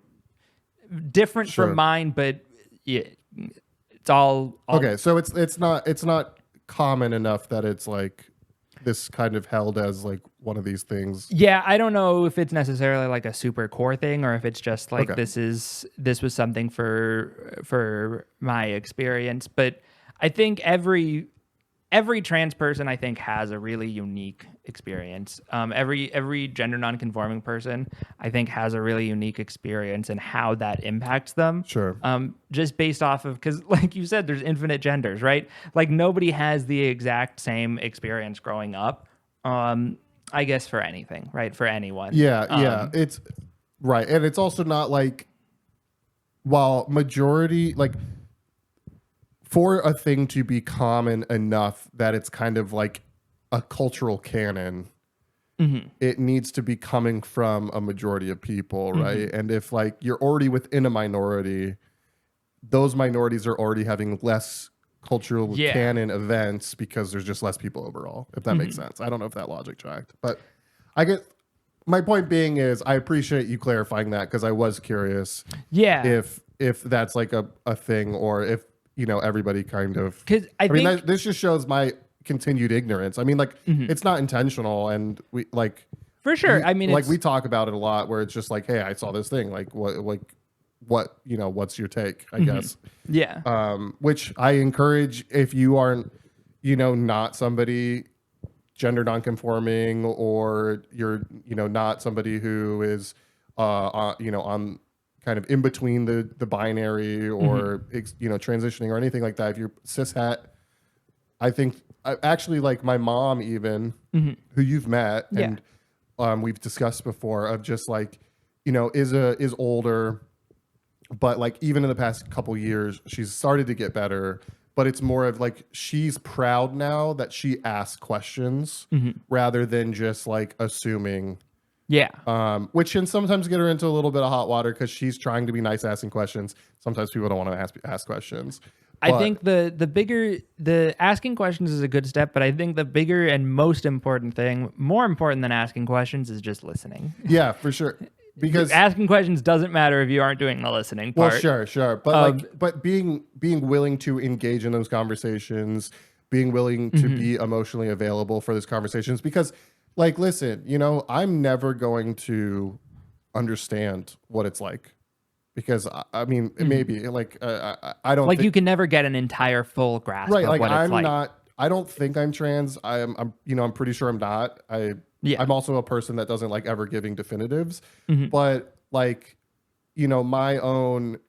different from mine, but yeah. It's all
okay. So it's not common enough that it's like this kind of held as like one of these things.
Yeah, I don't know if it's necessarily like a super core thing or if it's just like this was something for my experience. But I think every trans person I think has a really unique experience. Every gender nonconforming person I think has a really unique experience and how that impacts them.
Sure.
Just based off of, because like you said, there's infinite genders, right? Like nobody has the exact same experience growing up. I guess for anything, right? For anyone.
Yeah. It's right. And it's also not like, while majority like, for a thing to be common enough that it's kind of like a cultural canon, it needs to be coming from a majority of people, right? And if like you're already within a minority, those minorities are already having less cultural canon events because there's just less people overall, if that makes sense. I don't know if that logic tracked, but I get my point being is I appreciate you clarifying that because I was curious if that's like a thing or if everybody kind of,
because I mean,
this just shows my continued ignorance. I mean, like it's not intentional, and we like
for sure. I mean,
like we talk about it a lot, where it's just like, hey, I saw this thing. Like, what, what's your take? I guess.
Yeah.
Which I encourage if you aren't, not somebody gender nonconforming, or you're, not somebody who is, on kind of in between the binary or transitioning or anything like that. If you're cishet, I think actually like my mom even who you've met and we've discussed before of just like is older, but like even in the past couple years she's started to get better, but it's more of like she's proud now that she asks questions rather than just like assuming. Which can sometimes get her into a little bit of hot water because she's trying to be nice asking questions. Sometimes people don't want to ask questions.
I think the asking questions is a good step, but I think the bigger and most important thing, more important than asking questions, is just listening.
Yeah, for sure. because
asking questions doesn't matter if you aren't doing the listening part.
Well, sure. But but being willing to engage in those conversations, being willing to be emotionally available for those conversations, because like, listen, I'm never going to understand what it's like, because I mean, maybe like, I don't
you can never get an entire full grasp of what it's like.
I don't think I'm trans. I'm pretty sure I'm not. I'm also a person that doesn't like ever giving definitives, but like, my own,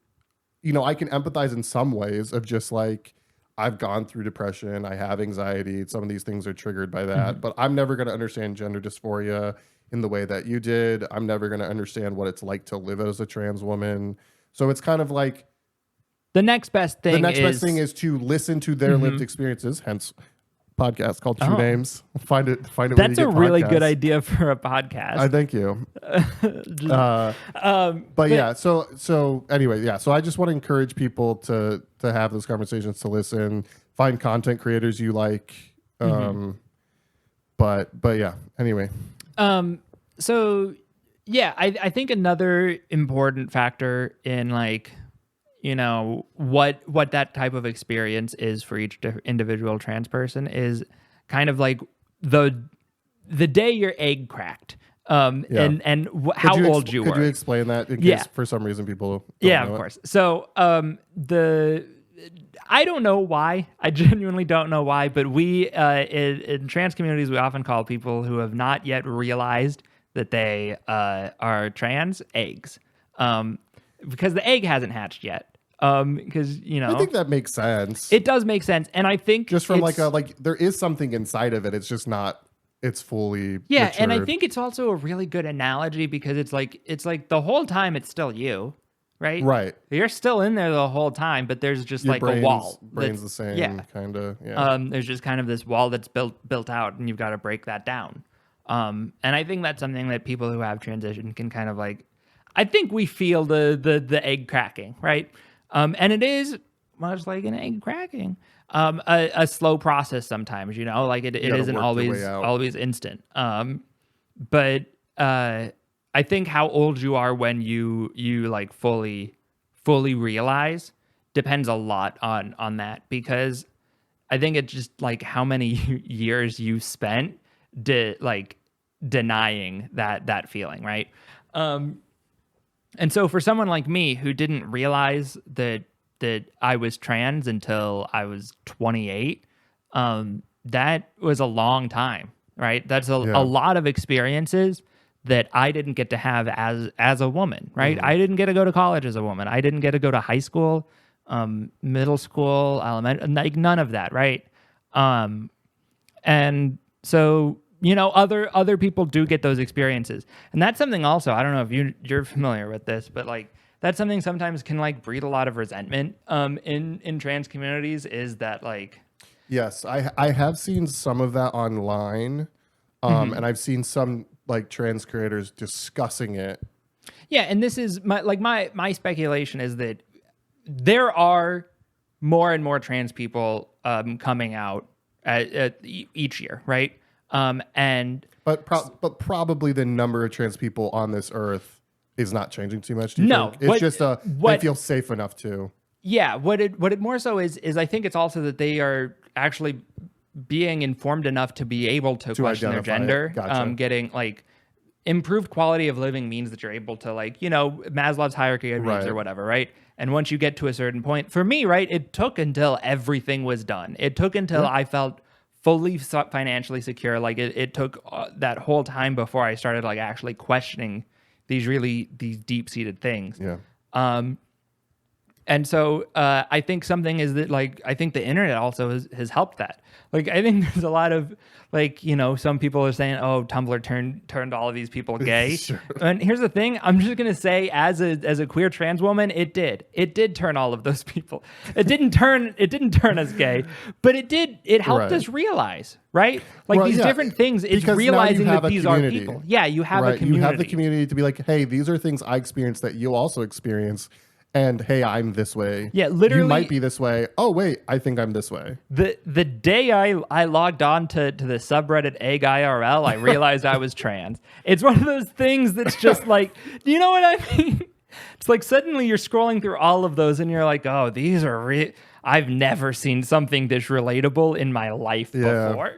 I can empathize in some ways of just like, I've gone through depression. I have anxiety. Some of these things are triggered by that, but I'm never going to understand gender dysphoria in the way that you did. I'm never going to understand what it's like to live as a trans woman. So it's kind of like,
the next best thing
is to listen to their lived experiences. Hence, podcast called True Names. Find it.
That's a really good idea for a podcast.
I thank you. But yeah. So anyway, yeah. So I just want to encourage people to have those conversations, to listen, find content creators you like. But yeah. Anyway.
So yeah, I think another important factor in like, what that type of experience is for each individual trans person is kind of like the day your egg cracked, and how old you were.
Could you explain that in case for some reason people don't know
of course. So I don't know why. I genuinely don't know why, but we in trans communities, we often call people who have not yet realized that they are trans eggs, because the egg hasn't hatched yet. Because
I think that makes sense.
It does make sense, and I think
just from like there is something inside of it. It's just not. It's fully matured.
And I think it's also a really good analogy because it's like the whole time it's still you, right?
Right.
You're still in there the whole time, but there's just
Your
like a wall.
Brain's the same, kind of. Yeah.
There's just kind of this wall that's built out, and you've got to break that down. And I think that's something that people who have transition can kind of like. I think we feel the egg cracking, right? And it is much like an egg cracking, a slow process sometimes, like it isn't always instant. But I think how old you are when you like fully realize depends a lot on that, because I think it's just like how many years you spent denying that feeling, right? And so for someone like me who didn't realize that I was trans until I was 28, that was a long time, right? That's a lot of experiences that I didn't get to have as a woman, right? I didn't get to go to college as a woman. I didn't get to go to high school, middle school, elementary, like none of that, right? And so other people do get those experiences, and that's something also. I don't know if you're familiar with this, but like that's something sometimes can like breed a lot of resentment in trans communities. Is that like?
Yes, I have seen some of that online, and I've seen some like trans creators discussing it.
Yeah, and this is my speculation is that there are more and more trans people coming out each year, right? But
probably the number of trans people on this earth is not changing too much. Do you think? It's just they feel safe enough to.
Yeah, what it more so is I think it's also that they are actually being informed enough to be able to question their gender.
Gotcha.
Getting like improved quality of living means that you're able to like Maslow's hierarchy of needs or whatever, right? And once you get to a certain point, for me, right, it took until everything was done. It took until I felt fully financially secure. Like it took that whole time before I started like actually questioning these deep-seated things.
Yeah.
And so I think something is that like I think the internet also has helped that. Like I think there's a lot of like some people are saying, oh, Tumblr turned all of these people gay.
Sure.
And here's the thing, I'm just gonna say as a queer trans woman, it did turn all of those people. It didn't turn us gay, but it helped us realize, right? Like these different things. It's because realizing that these are people. Yeah, you have a community.
You have the community to be like, hey, these are things I experienced that you also experience. and hey, I'm this way.
Yeah, literally.
You might be this way. Oh wait, I think I'm this way.
The day I logged on to the subreddit egg IRL, I realized I was trans. It's one of those things that's just like, do you know what I mean? It's like suddenly you're scrolling through all of those and you're like, oh, these are I've never seen something this relatable in my life before.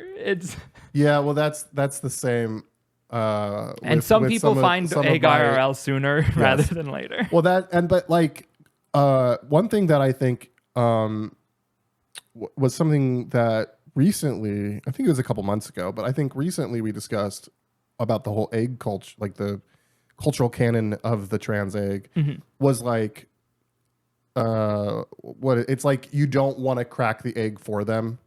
Well, that's the same.
And some people find egg IRL sooner rather than later.
Well, but like one thing that I think was something that recently, I think it was a couple months ago, but I think recently we discussed about the whole egg culture, like the cultural canon of the trans egg was like, it's like you don't want to crack the egg for them.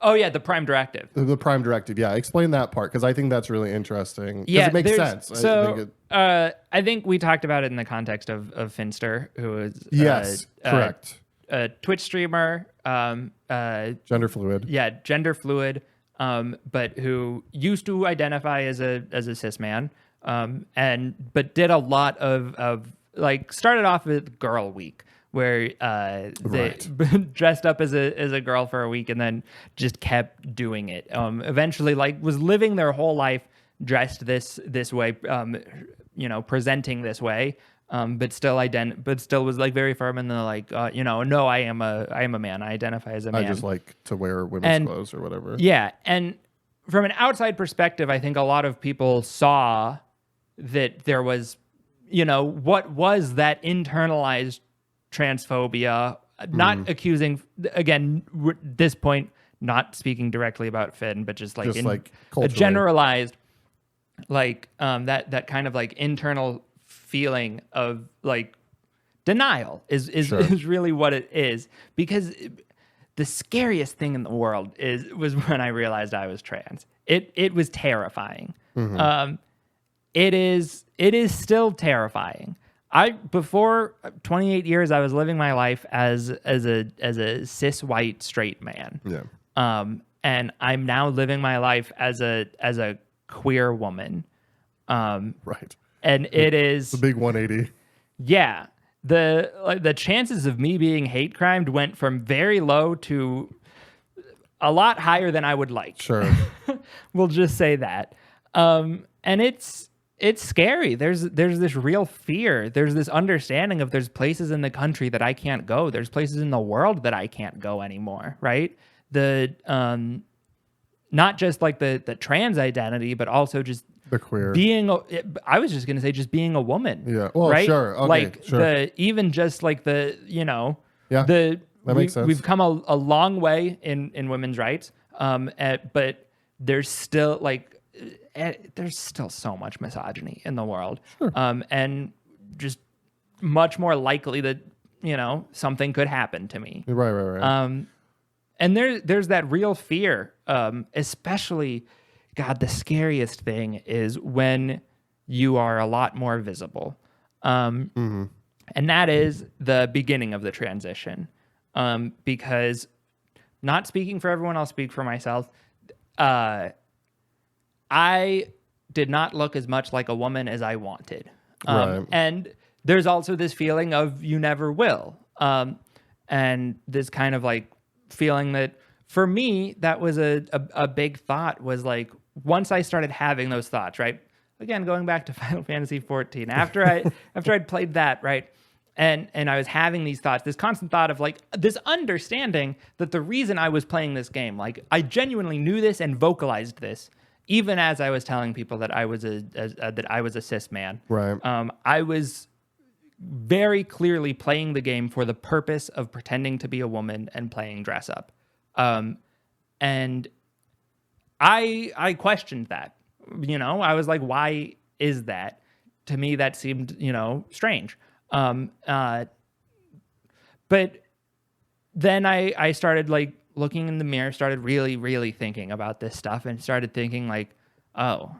Oh yeah, the prime directive.
The prime directive, yeah. Explain that part, because I think that's really interesting. Yeah, it makes sense.
So I think we talked about it in the context of Finster, who is
correct,
a Twitch streamer,
gender fluid.
Yeah, gender fluid, but who used to identify as a cis man, but did a lot of like started off with Girl Week, where they dressed up as a girl for a week and then just kept doing it. Eventually, like, was living their whole life dressed this way, presenting this way, but still was like very firm and like, no, I am a man. I identify as a man.
I just like to wear women's clothes or whatever.
Yeah, and from an outside perspective, I think a lot of people saw that there was, what was that internalized transphobia, not accusing, again, this point, not speaking directly about Finn, but just like a generalized, like that kind of like internal feeling of like denial is really what it is. Because the scariest thing in the world was when I realized I was trans. It was terrifying. It is still terrifying. Before 28 years, I was living my life as a cis white straight man.
Yeah.
And I'm now living my life as a queer woman.
Right.
And it is
the big 180.
Yeah. The chances of me being hate crimed went from very low to a lot higher than I would like.
Sure.
We'll just say that. And it's scary. There's this real fear. There's this understanding of there's places in the country that I can't go. There's places in the world that I can't go anymore, right? Not just like the trans identity, but also just
the queer
I was just going to say just being a woman.
Yeah. Well,
right?
Sure. Okay,
like
sure.
Even just like
that makes sense.
We've come a long way in women's rights. But there's still there's still so much misogyny in the world.
Sure.
And just much more likely that, something could happen to me.
Right.
And there's that real fear, especially, God, the scariest thing is when you are a lot more visible. And that is the beginning of the transition. Because, not speaking for everyone, I'll speak for myself. I did not look as much like a woman as I wanted. And there's also this feeling of you never will. And this kind of like feeling that for me, that was a big thought, was like, once I started having those thoughts, right? Again, going back to Final Fantasy 14, after I'd played that, right? And I was having these thoughts, this constant thought of like this understanding that the reason I was playing this game, like I genuinely knew this and vocalized this, even as I was telling people that I was a cis man.
Right.
I was very clearly playing the game for the purpose of pretending to be a woman and playing dress up. And I questioned that. I was like, why is that? To me, that seemed, strange. But then I started like looking in the mirror, started really, really thinking about this stuff, and started thinking like, oh,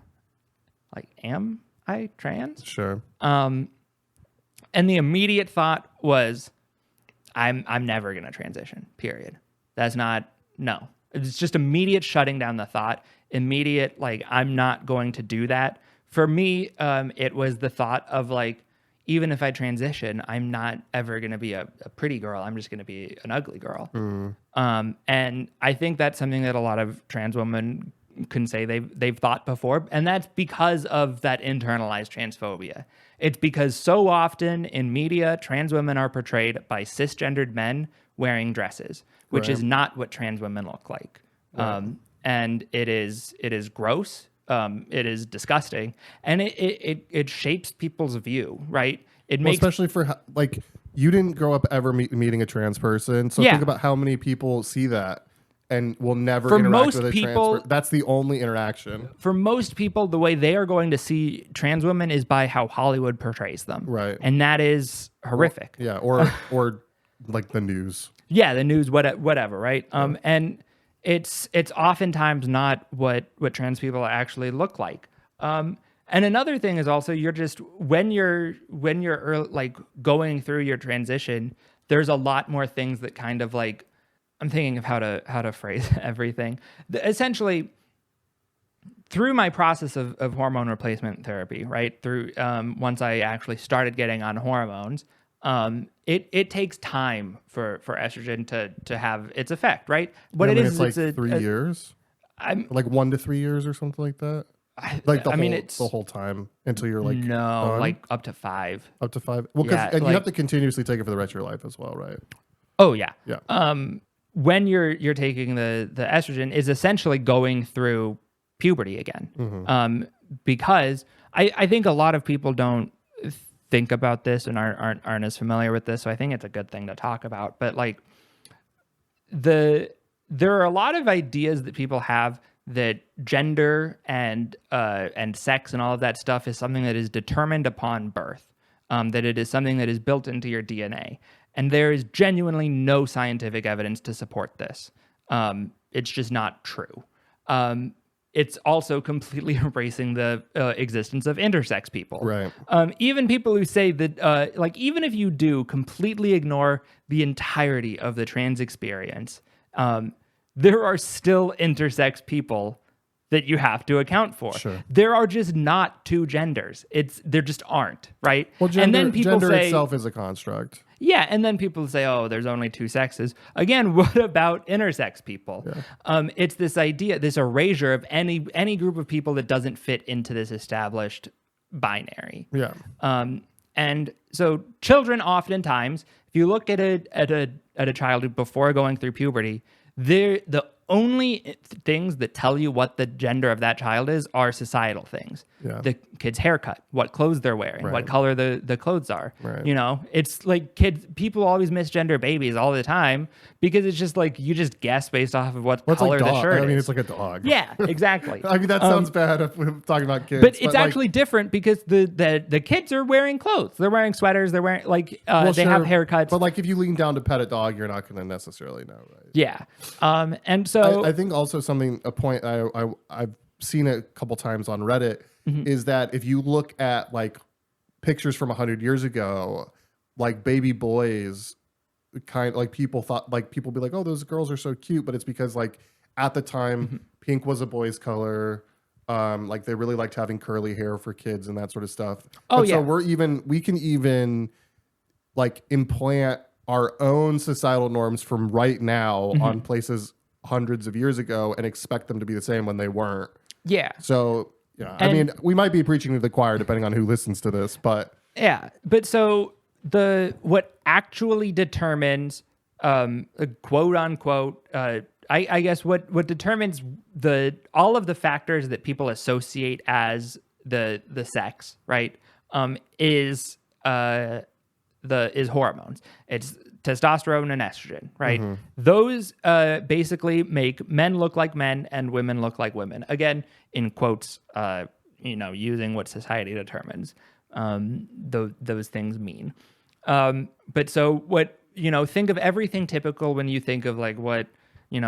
like, am I trans?
Sure.
And the immediate thought was, I'm never gonna transition. Period. No. It's just immediate shutting down the thought. Immediate, like, I'm not going to do that. For me, it was the thought of like, even if I transition, I'm not ever going to be a pretty girl. I'm just going to be an ugly girl. And I think that's something that a lot of trans women can say they've thought before. And that's because of that internalized transphobia. It's because so often in media, trans women are portrayed by cisgendered men wearing dresses, which is not what trans women look like. And it is gross. It is disgusting, and it shapes people's view, right? It makes,
especially for like, you didn't grow up ever meeting a trans person, so think about how many people see that and will never interact with a trans person. That's the only interaction.
For most people, the way they are going to see trans women is by how Hollywood portrays them,
right?
And that is horrific.
Or like the news.
Yeah, the news, whatever, right? And it's oftentimes not what trans people actually look like. And another thing is also, you're just when you're like going through your transition, there's a lot more things that kind of like, I'm thinking of how to phrase everything. Essentially, through my process of hormone replacement therapy, right? Through once I actually started getting on hormones, it takes time for estrogen to have its effect, right?
What it is, it's like 3 years. Like 1 to 3 years or something like that. Like it's the whole time until you're like done?
Like up to 5.
Up to 5. Well, and you have to continuously take it for the rest of your life as well, right?
Oh yeah.
Yeah.
When you're taking the estrogen is essentially going through puberty again. Because I think a lot of people don't think about this and aren't as familiar with this, so I think it's a good thing to talk about. But like there are a lot of ideas that people have that gender and sex and all of that stuff is something that is determined upon birth, that it is something that is built into your DNA, and there is genuinely no scientific evidence to support this. It's just not true. It's also completely erasing the existence of intersex people.
Right.
Even people who say that, like, even if you do completely ignore the entirety of the trans experience, there are still intersex people that you have to account for.
Sure.
There are just not two genders. There just aren't, right?
Well,
and then people
gender
say,
itself is a construct.
Yeah, and then people say, oh, there's only two sexes. Again, what about intersex people? Yeah. It's this idea, this erasure of any group of people that doesn't fit into this established binary.
Yeah.
And so children oftentimes, if you look at a child before going through puberty, the only things that tell you what the gender of that child is are societal things. Yeah. The kid's haircut, what clothes they're wearing, right. What color the clothes are. Right. You know, it's like people always misgender babies all the time because it's just like you just guess based off of what color the shirt is.
I mean, it's like a dog.
Yeah, exactly.
I mean, that sounds bad if we're talking about kids.
But it's actually different because the kids are wearing clothes. They're wearing sweaters. They're wearing they have haircuts.
But like if you lean down to pet a dog, you're not going to necessarily know, right?
Yeah. And so
I think also a point I've seen a couple times on Reddit is that if you look at like pictures from 100 years ago, like baby boys, kind of like people be like, oh, those girls are so cute, but it's because like at the time pink was a boy's color. Like they really liked having curly hair for kids and that sort of stuff.
Oh, yeah.
So we can even like implant our own societal norms from right now on places hundreds of years ago and expect them to be the same when they weren't.
Yeah.
So, yeah, I mean, we might be preaching to the choir depending on who listens to this, but
yeah. But so what actually determines quote unquote I guess what determines all of the factors that people associate as the sex, right? Is hormones. It's testosterone and estrogen, right? Those basically make men look like men and women look like women. Again, in quotes, using what society determines those things mean. But so what, think of everything typical when you think of like what,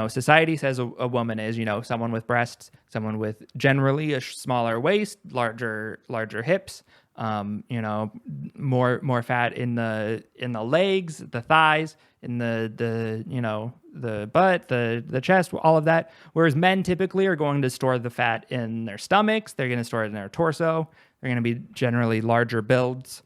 society says a woman is, someone with breasts, someone with generally a smaller waist, larger hips, more fat in the legs, the thighs, in the butt, the chest, all of that. Whereas men typically are going to store the fat in their stomachs. They're going to store it in their torso. They're going to be generally larger builds.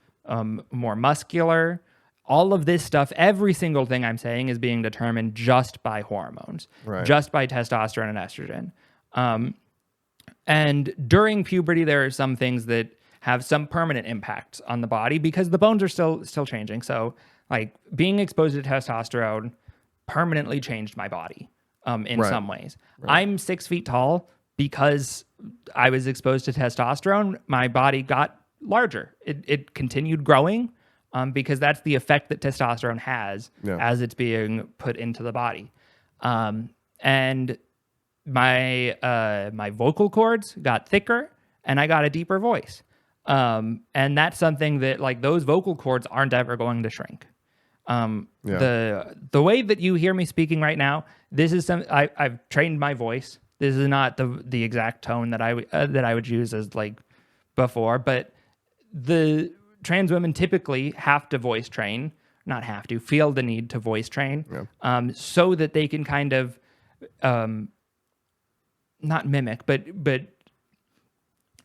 more muscular. All of this stuff, every single thing I'm saying is being determined just by hormones, just by testosterone and estrogen. And during puberty, there are some things that have some permanent impacts on the body because the bones are still changing. So like being exposed to testosterone permanently changed my body in some ways. I'm 6 feet tall because I was exposed to testosterone. My body got larger. It continued growing because that's the effect that testosterone has as it's being put into the body. And my vocal cords got thicker and I got a deeper voice. And that's something that like those vocal cords aren't ever going to shrink. The way that you hear me speaking right now, this is I've trained my voice. This is not the exact tone that I would use as like before, but the trans women typically have to voice train, not have to, feel the need to voice train, so that they can kind of not mimic, but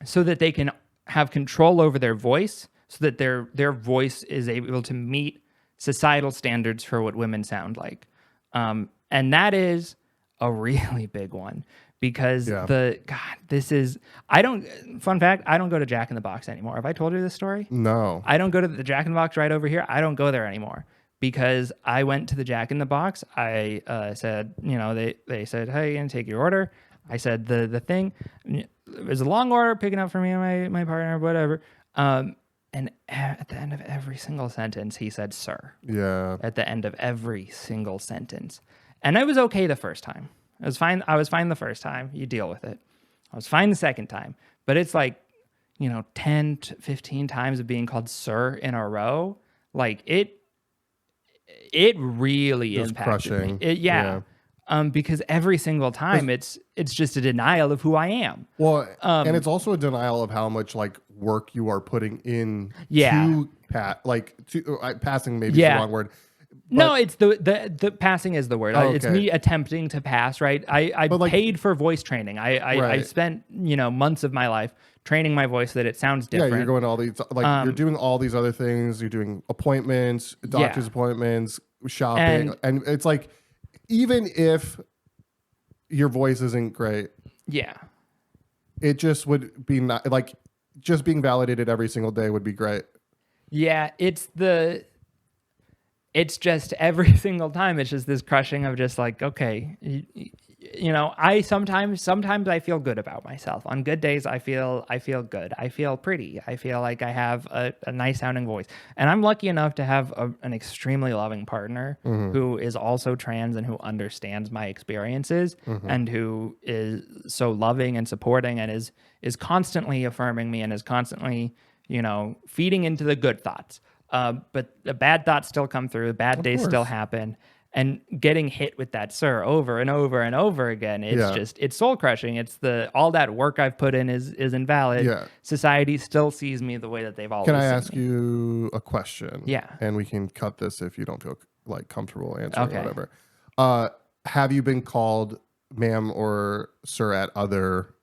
so that they can have control over their voice, so that their voice is able to meet societal standards for what women sound like. And that is a really big one because fun fact, I don't go to Jack in the Box anymore. Have I told you this story?
No.
I don't go to the Jack in the Box right over here. I don't go there anymore because I went to the Jack in the Box. I said, they said, hey, you can take your order. I said the thing, it was a long order picking up for me and my partner, whatever. And at the end of every single sentence, he said, sir.
Yeah.
At the end of every single sentence. And I was okay the first time. I was fine the first time. You deal with it. I was fine the second time. But it's like, 10 to 15 times of being called sir in a row. Like it really impacted me. Because every single time it's just a denial of who I am.
Well, and it's also a denial of how much like work you are putting in to passing maybe is the wrong word.
No, it's the passing is the word. It's me attempting to pass, right? I paid for voice training. I spent, months of my life training my voice so that it sounds different.
Yeah, you're going to all these, you're doing all these other things. You're doing appointments, doctor's appointments, shopping. And it's like, even if your voice isn't great, it just would be not like just being validated every single day would be great. Yeah,
it's just every single time it's just this crushing of just like, okay, I sometimes I feel good about myself. On good days, I feel good. I feel pretty. I feel like I have a nice sounding voice. And I'm lucky enough to have an extremely loving partner who is also trans and who understands my experiences and who is so loving and supporting and is constantly affirming me and is constantly, feeding into the good thoughts. But the bad thoughts still come through. Bad days still happen. And getting hit with that sir over and over and over again, it's soul crushing. It's all that work I've put in is invalid. Yeah. Society still sees me the way that they've always seen me.
Can I ask you a question?
Yeah.
And we can cut this if you don't feel like comfortable answering or whatever. Have you been called ma'am or sir at other,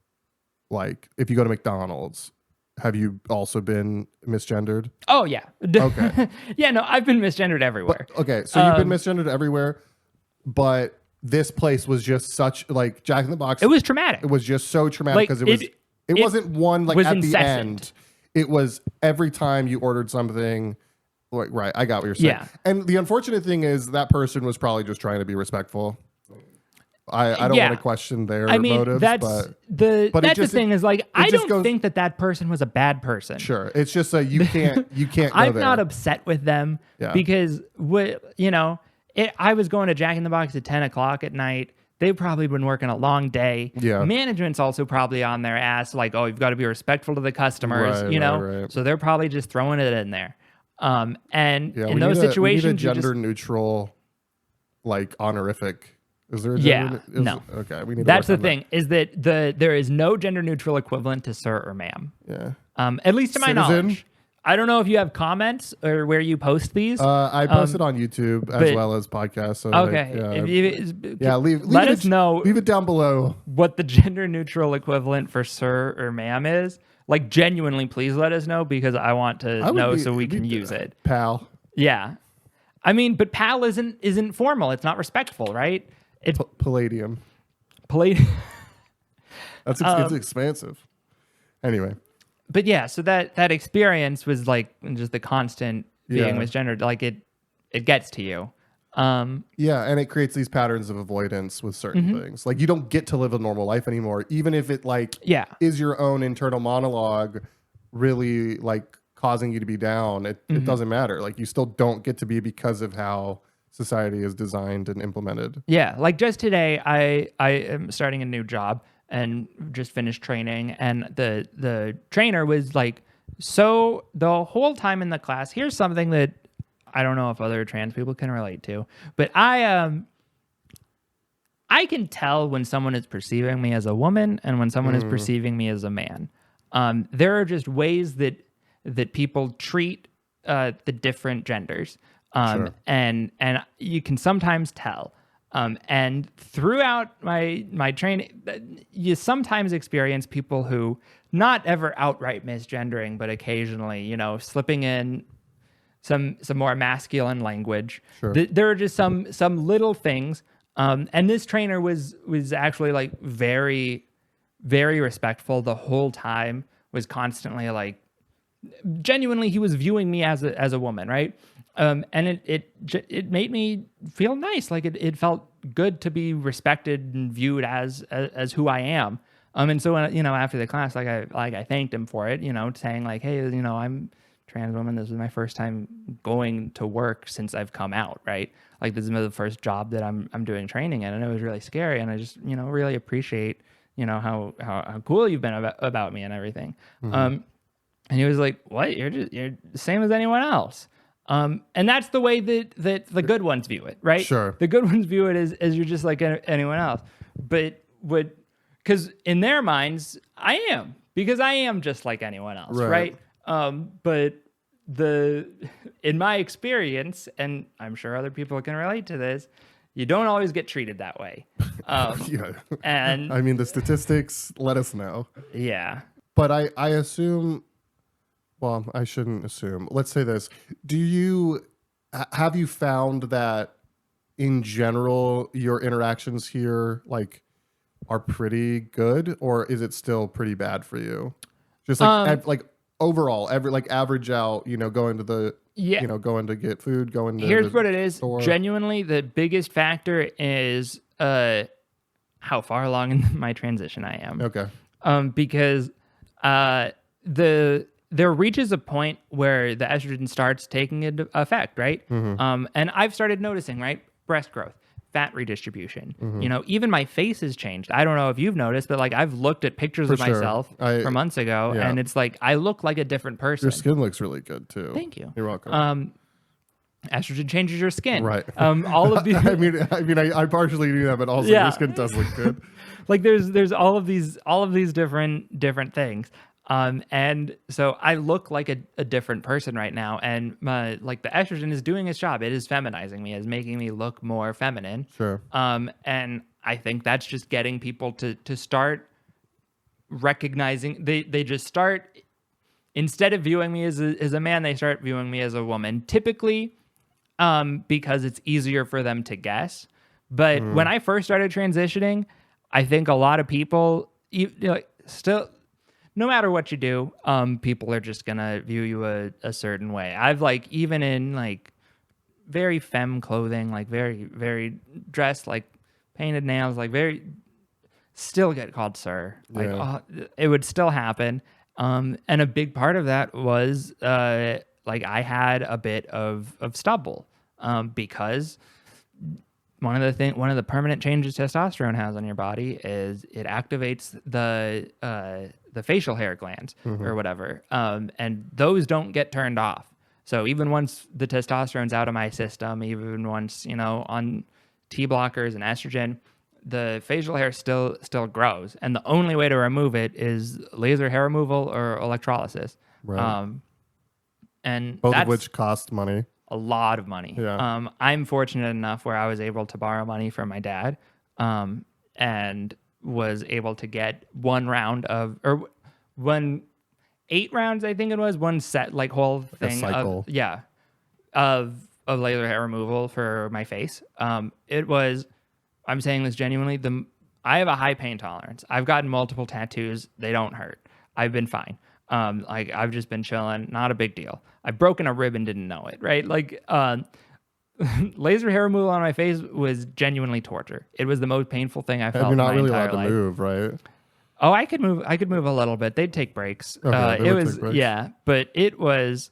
like if you go to McDonald's? Have you also been misgendered?
Oh, yeah.
Okay.
Yeah, no, I've been misgendered everywhere.
So you've been misgendered everywhere, but this place was just such, like, Jack in the Box.
It was traumatic.
It was just so traumatic because it wasn't one, like, at the end. It was every time you ordered something, like, right, I got what you're saying. Yeah. And the unfortunate thing is that person was probably just trying to be respectful. I don't want to question their motives,
that's the thing is like I don't think that person was a bad person.
Sure, it's just you can't go
I'm
there.
not upset with them because I was going to Jack in the Box at 10 o'clock at night. They've probably been working a long day. Yeah, management's also probably on their ass, like, oh, you've got to be respectful to the customers, right. So they're probably just throwing it in there. And in those situations,
we need a gender neutral, like honorific. Is there a gender?
No.
Okay, we need.
That's the thing is that there is no gender neutral equivalent to sir or ma'am.
Yeah.
At least to my knowledge. I don't know if you have comments or where you post these.
I post it on YouTube as well as podcasts. So
okay.
Let
us know.
Leave it down below
what the gender neutral equivalent for sir or ma'am is. Like, genuinely, please let us know, because I want to know so we can use it.
Pal.
Yeah. I mean, but pal isn't formal. It's not respectful, right? It's
Palladium. That's it's expansive. Anyway.
But yeah, so that experience was like just the constant being misgendered. Like it gets to you.
And it creates these patterns of avoidance with certain things. Like, you don't get to live a normal life anymore, even if it is your own internal monologue really like causing you to be down. It doesn't matter. Like, you still don't get to be, because of how society is designed and implemented.
Yeah, like just today, I am starting a new job and just finished training, and the trainer was like, so the whole time in the class, here's something that I don't know if other trans people can relate to, but I can tell when someone is perceiving me as a woman and when someone is perceiving me as a man. There are just ways that people treat the different genders, and you can sometimes tell. And throughout my training, you sometimes experience people who not ever outright misgendering, but occasionally, slipping in some more masculine language.
Sure.
There are just some little things. And this trainer was actually like very, very respectful the whole time, was constantly like, genuinely, he was viewing me as a woman, right? And it made me feel nice. Like it felt good to be respected and viewed as who I am. And so when, after the class, I thanked him for it, saying like, hey, I'm trans woman. This is my first time going to work since I've come out, right? Like, this is the first job that I'm doing training in, and it was really scary. And I just, really appreciate, how cool you've been about me and everything. And he was like, what? You're the same as anyone else. And that's the way that the good ones view it, right?
Sure.
The good ones view it as you're just like anyone else. But because in their minds, I am, because I am just like anyone else, right? But in my experience, and I'm sure other people can relate to this, you don't always get treated that way. And
I mean, the statistics let us know.
Yeah.
But I assume, well, I shouldn't assume. Let's say this. Have you found that in general, your interactions here are pretty good, or is it still pretty bad for you? Just overall, average out, going to the, going to get food, going to
Here's what it is.
store. Genuinely,
the biggest factor is how far along in my transition I am.
Okay.
Because there reaches a point where the estrogen starts taking into effect, right? And I've started noticing, right? Breast growth, fat redistribution. Even my face has changed. I don't know if you've noticed, but I've looked at pictures of myself from months ago, and it's like I look like a different person.
Your skin looks really good too.
Thank you.
You're welcome.
Estrogen changes your skin,
right?
All of these.
I partially do that, but also your skin does look good.
There's all of these different things. And so I look like a different person right now, and the estrogen is doing its job. It is feminizing me, it's making me look more feminine.
Sure.
And I think that's just getting people to start recognizing. They just start, instead of viewing me as a man, they start viewing me as a woman. Typically, because it's easier for them to guess. But when I first started transitioning, I think a lot of people, still, no matter what you do, people are just gonna view you a certain way. I've even in very femme clothing, very, very dressed, painted nails, still get called sir. It would still happen. And a big part of that was I had a bit of stubble, because one of the permanent changes testosterone has on your body is it activates the facial hair glands or whatever, and those don't get turned off. So even once the testosterone's out of my system, even once on T blockers and estrogen, the facial hair still grows, and the only way to remove it is laser hair removal or electrolysis.
Right.
And
both of which cost money.
A lot of money.
Yeah.
I'm fortunate enough where I was able to borrow money from my dad, and was able to get 8 rounds, I think it was, one set, like whole thing
cycle.
of laser hair removal for my face. It was, I'm saying this genuinely, I have a high pain tolerance. I've gotten multiple tattoos. They don't hurt. I've been fine. Like I've just been chilling. Not a big deal. I've broken a rib and didn't know it, right? Like, laser hair removal on my face was genuinely torture. It was the most painful thing I felt in my entire life. You're not really allowed to
move, right?
Oh, I could move a little bit. They'd take breaks.
Okay,
it was, yeah, but it was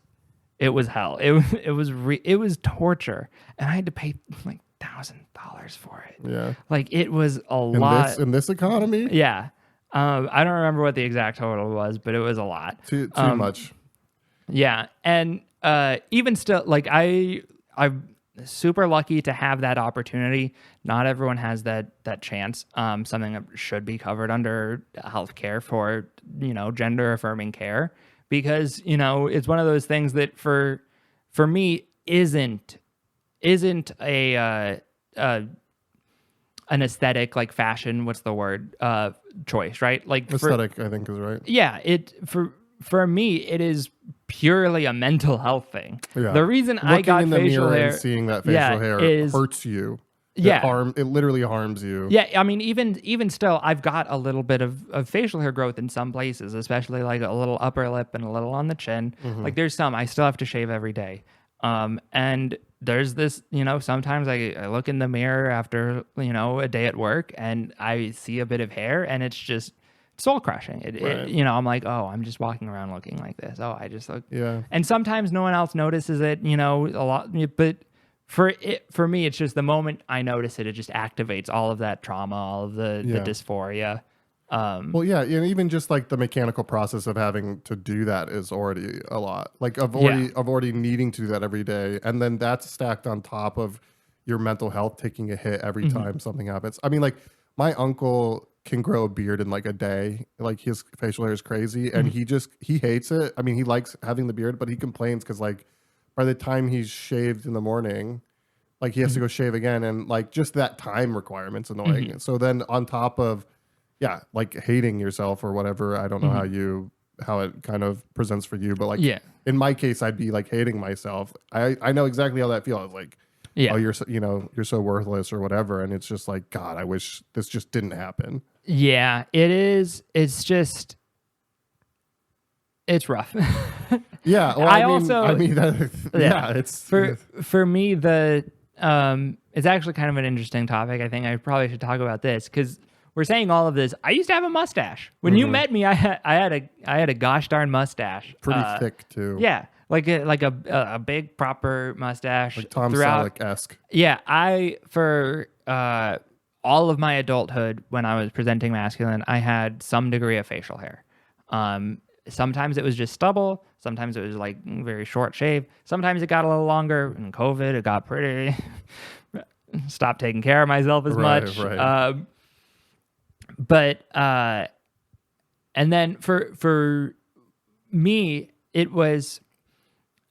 hell. It was torture. And I had to pay like $1,000 for it.
Yeah.
Like it was a lot.
In this economy?
Yeah. I don't remember what the exact total was, but it was a lot.
Too much.
Yeah. And even still, like I'm super lucky to have that opportunity. Not everyone has that chance. Something that should be covered under healthcare for, gender affirming care, because, it's one of those things that for me isn't an aesthetic, like fashion, what's the word, choice, right? Like
aesthetic, I think is right.
Yeah. For me, it is purely a mental health thing. Yeah. The reason I got facial hair,
and seeing that facial hair hurts you. It literally harms you.
Yeah, I mean, even still, I've got a little bit of facial hair growth in some places, especially like a little upper lip and a little on the chin. Mm-hmm. Like there's some I still have to shave every day. And there's this, sometimes I look in the mirror after, a day at work and I see a bit of hair and it's just soul crushing. I'm like, oh, I'm just walking around looking like this. Oh, I just look.
Yeah.
And sometimes no one else notices it, a lot, but for me, it's just the moment I notice it, it just activates all of that trauma, all of the dysphoria.
Well, yeah, and even just like the mechanical process of having to do that is already a lot. Like of already needing to do that every day, and then that's stacked on top of your mental health taking a hit every time something happens. I mean, like my uncle can grow a beard in like a day. Like his facial hair is crazy, and he hates it. I mean, he likes having the beard, but he complains because like by the time he's shaved in the morning, like he has to go shave again, and like just that time requirement's annoying. So then on top of like hating yourself or whatever. I don't know how it kind of presents for you, but like in my case, I'd be like hating myself. I know exactly how that feels. I was like, oh, you're so worthless or whatever. And it's just like, God, I wish this just didn't happen.
Yeah, it is. It's just, it's rough.
Yeah. Well, it's
for me, it's actually kind of an interesting topic. I think I probably should talk about this because we're saying all of this. I used to have a mustache. When you met me, I had a gosh darn mustache.
Pretty thick too.
Yeah, like a big proper mustache.
Like Tom Selleck-esque.
Yeah, for all of my adulthood, when I was presenting masculine, I had some degree of facial hair. Sometimes it was just stubble. Sometimes it was like very short shave. Sometimes it got a little longer. In COVID, it got pretty. Stopped taking care of myself as much. Right. But and then for me, it was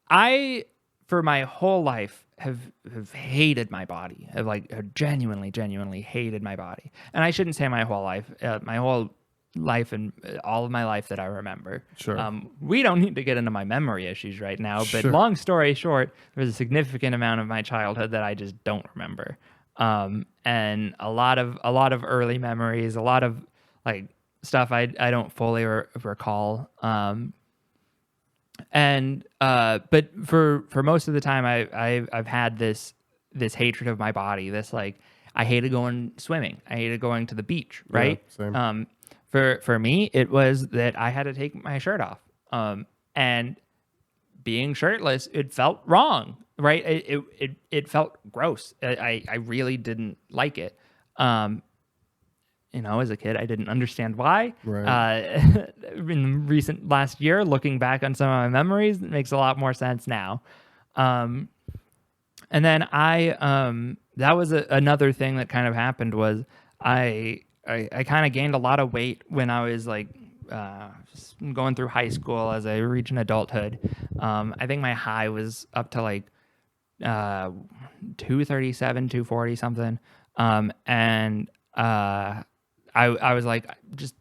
for my whole life have hated my body. Have genuinely hated my body. And I shouldn't say my whole life. My whole life and all of my life that I remember.
Sure.
We don't need to get into my memory issues right now, but long story short, there's a significant amount of my childhood that I just don't remember. And a lot of early memories, a lot of like stuff I don't fully recall. But for most of the time, I've had this hatred of my body. This like I hated going swimming. I hated going to the beach. Right.
Yeah, same.
For me, it was that I had to take my shirt off. And being shirtless, it felt wrong. Right. It felt gross. I really didn't like it. As a kid, I didn't understand why.
Right.
In last year, looking back on some of my memories, it makes a lot more sense now. And then that was another thing that kind of happened was I kind of gained a lot of weight when I was like just going through high school as I reach an adulthood. I think my high was up to like 237, 240 something. And I was like, just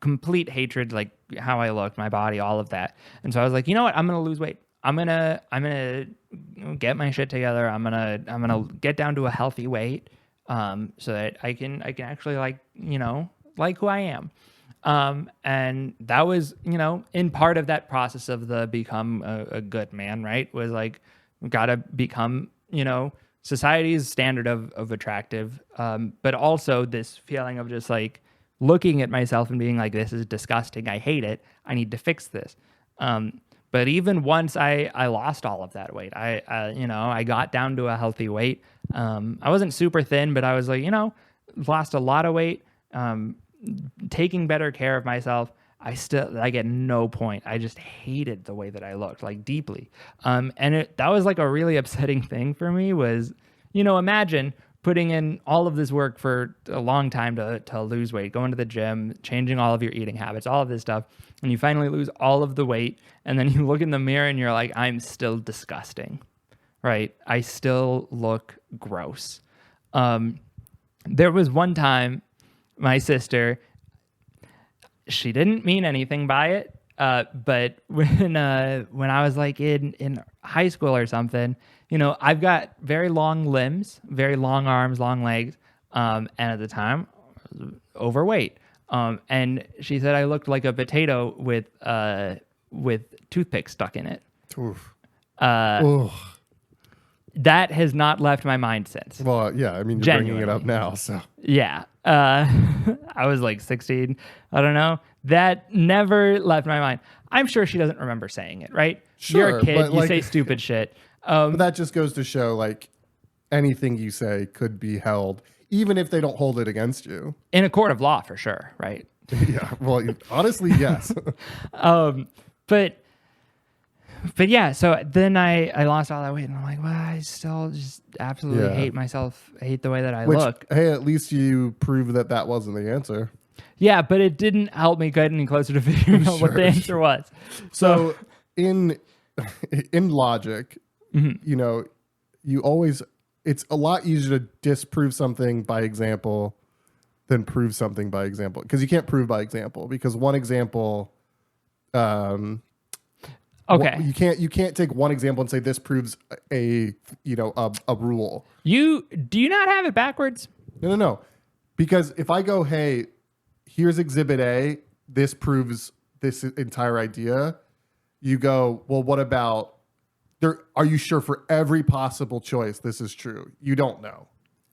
complete hatred, like how I looked, my body, all of that. And so I was like, you know what? I'm going to lose weight. I'm going to get my shit together. I'm going to get down to a healthy weight, so that I can actually like who I am. And that was, in part of that process of the become a good man, right? Was like, got to become, society's standard of attractive. But also this feeling of just like looking at myself and being like, this is disgusting. I hate it. I need to fix this. But even once I lost all of that weight, I got down to a healthy weight. I wasn't super thin, but I was like, lost a lot of weight, taking better care of myself. I get no point. I just hated the way that I looked, like deeply. And that was like a really upsetting thing for me was, imagine putting in all of this work for a long time to lose weight, going to the gym, changing all of your eating habits, all of this stuff. And you finally lose all of the weight. And then you look in the mirror and you're like, I'm still disgusting, right? I still look gross. There was one time my sister, she didn't mean anything by it. But when I was like in high school or something, I've got very long limbs, very long arms, long legs. And at the time, I was overweight. And she said I looked like a potato with toothpicks stuck in it.
Oof.
That has not left my mind since.
Well, yeah, I mean, you're bringing it up now, so.
Yeah. I was like 16. I don't know. That never left my mind. I'm sure she doesn't remember saying it, right?
Sure,
you're a kid. You say stupid shit.
But that just goes to show, like, anything you say could be held, even if they don't hold it against you.
In a court of law, for sure, right?
Yeah, well, honestly, yes.
But yeah, so then I lost all that weight, and I'm like, well, I still just absolutely hate myself, hate the way that I look.
Hey, at least you proved that wasn't the answer.
Yeah, but it didn't help me get any closer to figuring out what the answer was.
So in logic, you always, it's a lot easier to disprove something by example than prove something by example, because you can't prove by example, because one example,
okay,
you can't take one example and say this proves a rule.
Do you not have it backwards?
No, because if I go, hey, here's exhibit A, this proves this entire idea, you go, well, what about there? Are you sure for every possible choice this is true? You don't know.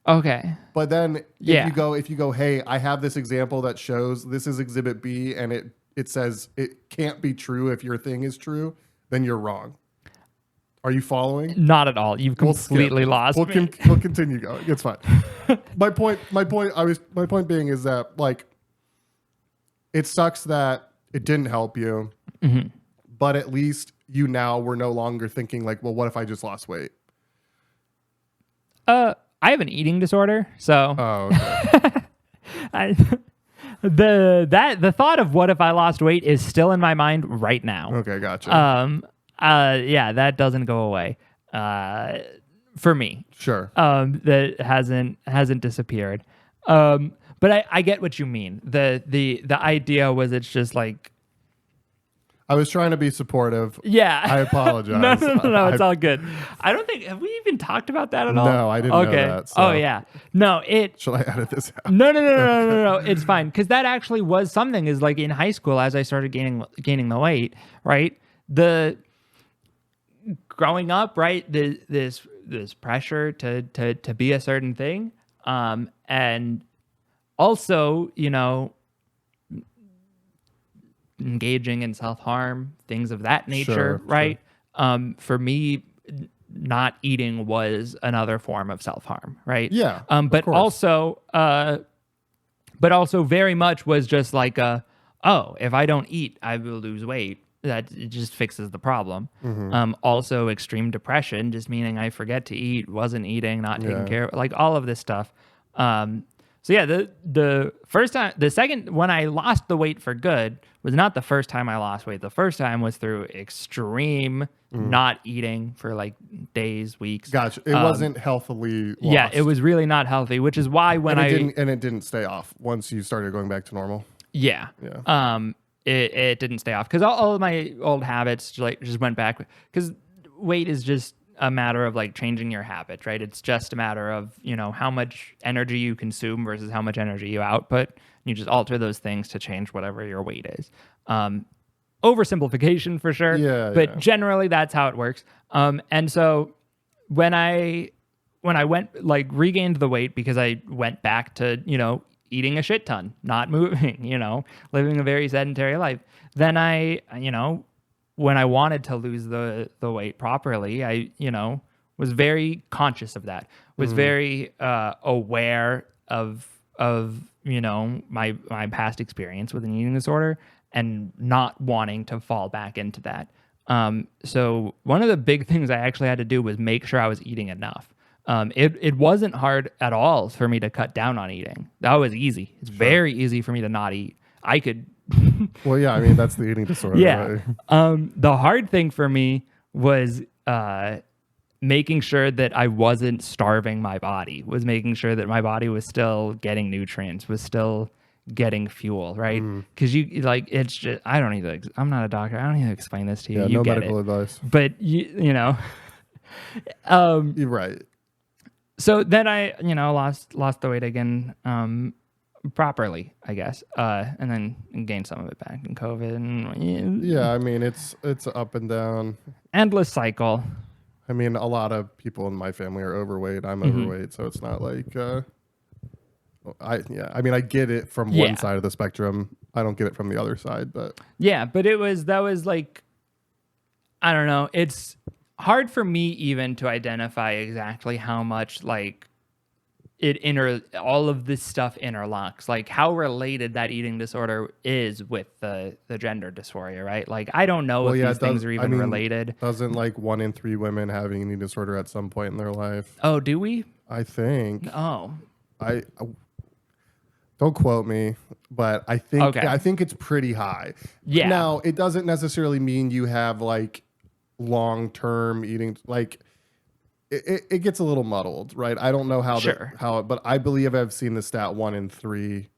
Okay.
But then if you go, hey, I have this example that shows this is exhibit B and it says it can't be true if your thing is true, then you're wrong. Are you following?
Not at all. You've completely lost me.
We'll continue going. It's fine. My point being is that, like, it sucks that it didn't help you, but at least we're no longer thinking like, well, what if I just lost weight?
I have an eating disorder, so
okay.
The thought of what if I lost weight is still in my mind right now.
Okay, gotcha.
That doesn't go away. For me.
Sure.
That hasn't disappeared. But I get what you mean. The idea was it's just like,
I was trying to be supportive.
Yeah.
I apologize.
No, it's all good. I don't think, have we even talked about that at all?
No, I didn't know that. So.
Oh, yeah. No,
Shall I edit this out?
No. It's fine. Because that actually was something, is like in high school, as I started gaining the weight, right? Growing up, right? This pressure to be a certain thing. And also, engaging in self-harm, things of that nature, right? Sure. For me, not eating was another form of self-harm, right?
Yeah.
But also very much was just like if I don't eat, I will lose weight. That it just fixes the problem. Also extreme depression, just meaning I forget to eat, wasn't eating, not taking care of, like all of this stuff. So yeah, the first time, the second when I lost the weight for good was not the first time I lost weight. The first time was through extreme not eating for like days, weeks.
Gotcha. It wasn't healthily lost.
Yeah, it was really not healthy, which is why when
it didn't stay off once you started going back to normal.
Yeah. It didn't stay off because all of my old habits just went back because weight is just a matter of like changing your habits, right? It's just a matter of, how much energy you consume versus how much energy you output. You just alter those things to change whatever your weight is. Oversimplification for sure. But generally that's how it works. And so when I went like regained the weight because I went back to, eating a shit ton, not moving, living a very sedentary life, then when I wanted to lose the weight properly, I, was very conscious of that, was very aware of my past experience with an eating disorder and not wanting to fall back into that. So one of the big things I actually had to do was make sure I was eating enough. It wasn't hard at all for me to cut down on eating. That was easy. It's very easy for me to not eat. I could...
Well, yeah, I mean, that's the eating disorder.
Yeah. Right? The hard thing for me was making sure that I wasn't starving my body, was making sure that my body was still getting nutrients, was still getting fuel, right? Because it's just, I'm not a doctor. I don't need to explain this to you.
Yeah,
you
no
get
medical
it.
Advice.
But,
You're right.
So then I, lost the weight again properly, I guess, and then gained some of it back in COVID. And,
yeah, I mean, it's up and down.
Endless cycle.
I mean, a lot of people in my family are overweight. I'm overweight, so it's not like I get it from one side of the spectrum. I don't get it from the other side, but
yeah, but that was like, I don't know. It's hard for me even to identify exactly how much like all of this stuff interlocks, like how related that eating disorder is with the gender dysphoria, right? Like I don't know if these things are even related.
Doesn't like 1 in 3 women having an eating disorder at some point in their life?
Oh, do we?
I think.
Oh,
I don't quote me, but I think it's pretty high.
Yeah.
Now it doesn't necessarily mean you have like long-term eating, like it gets a little muddled, right? I don't know but I believe I've seen the stat 1 in 3,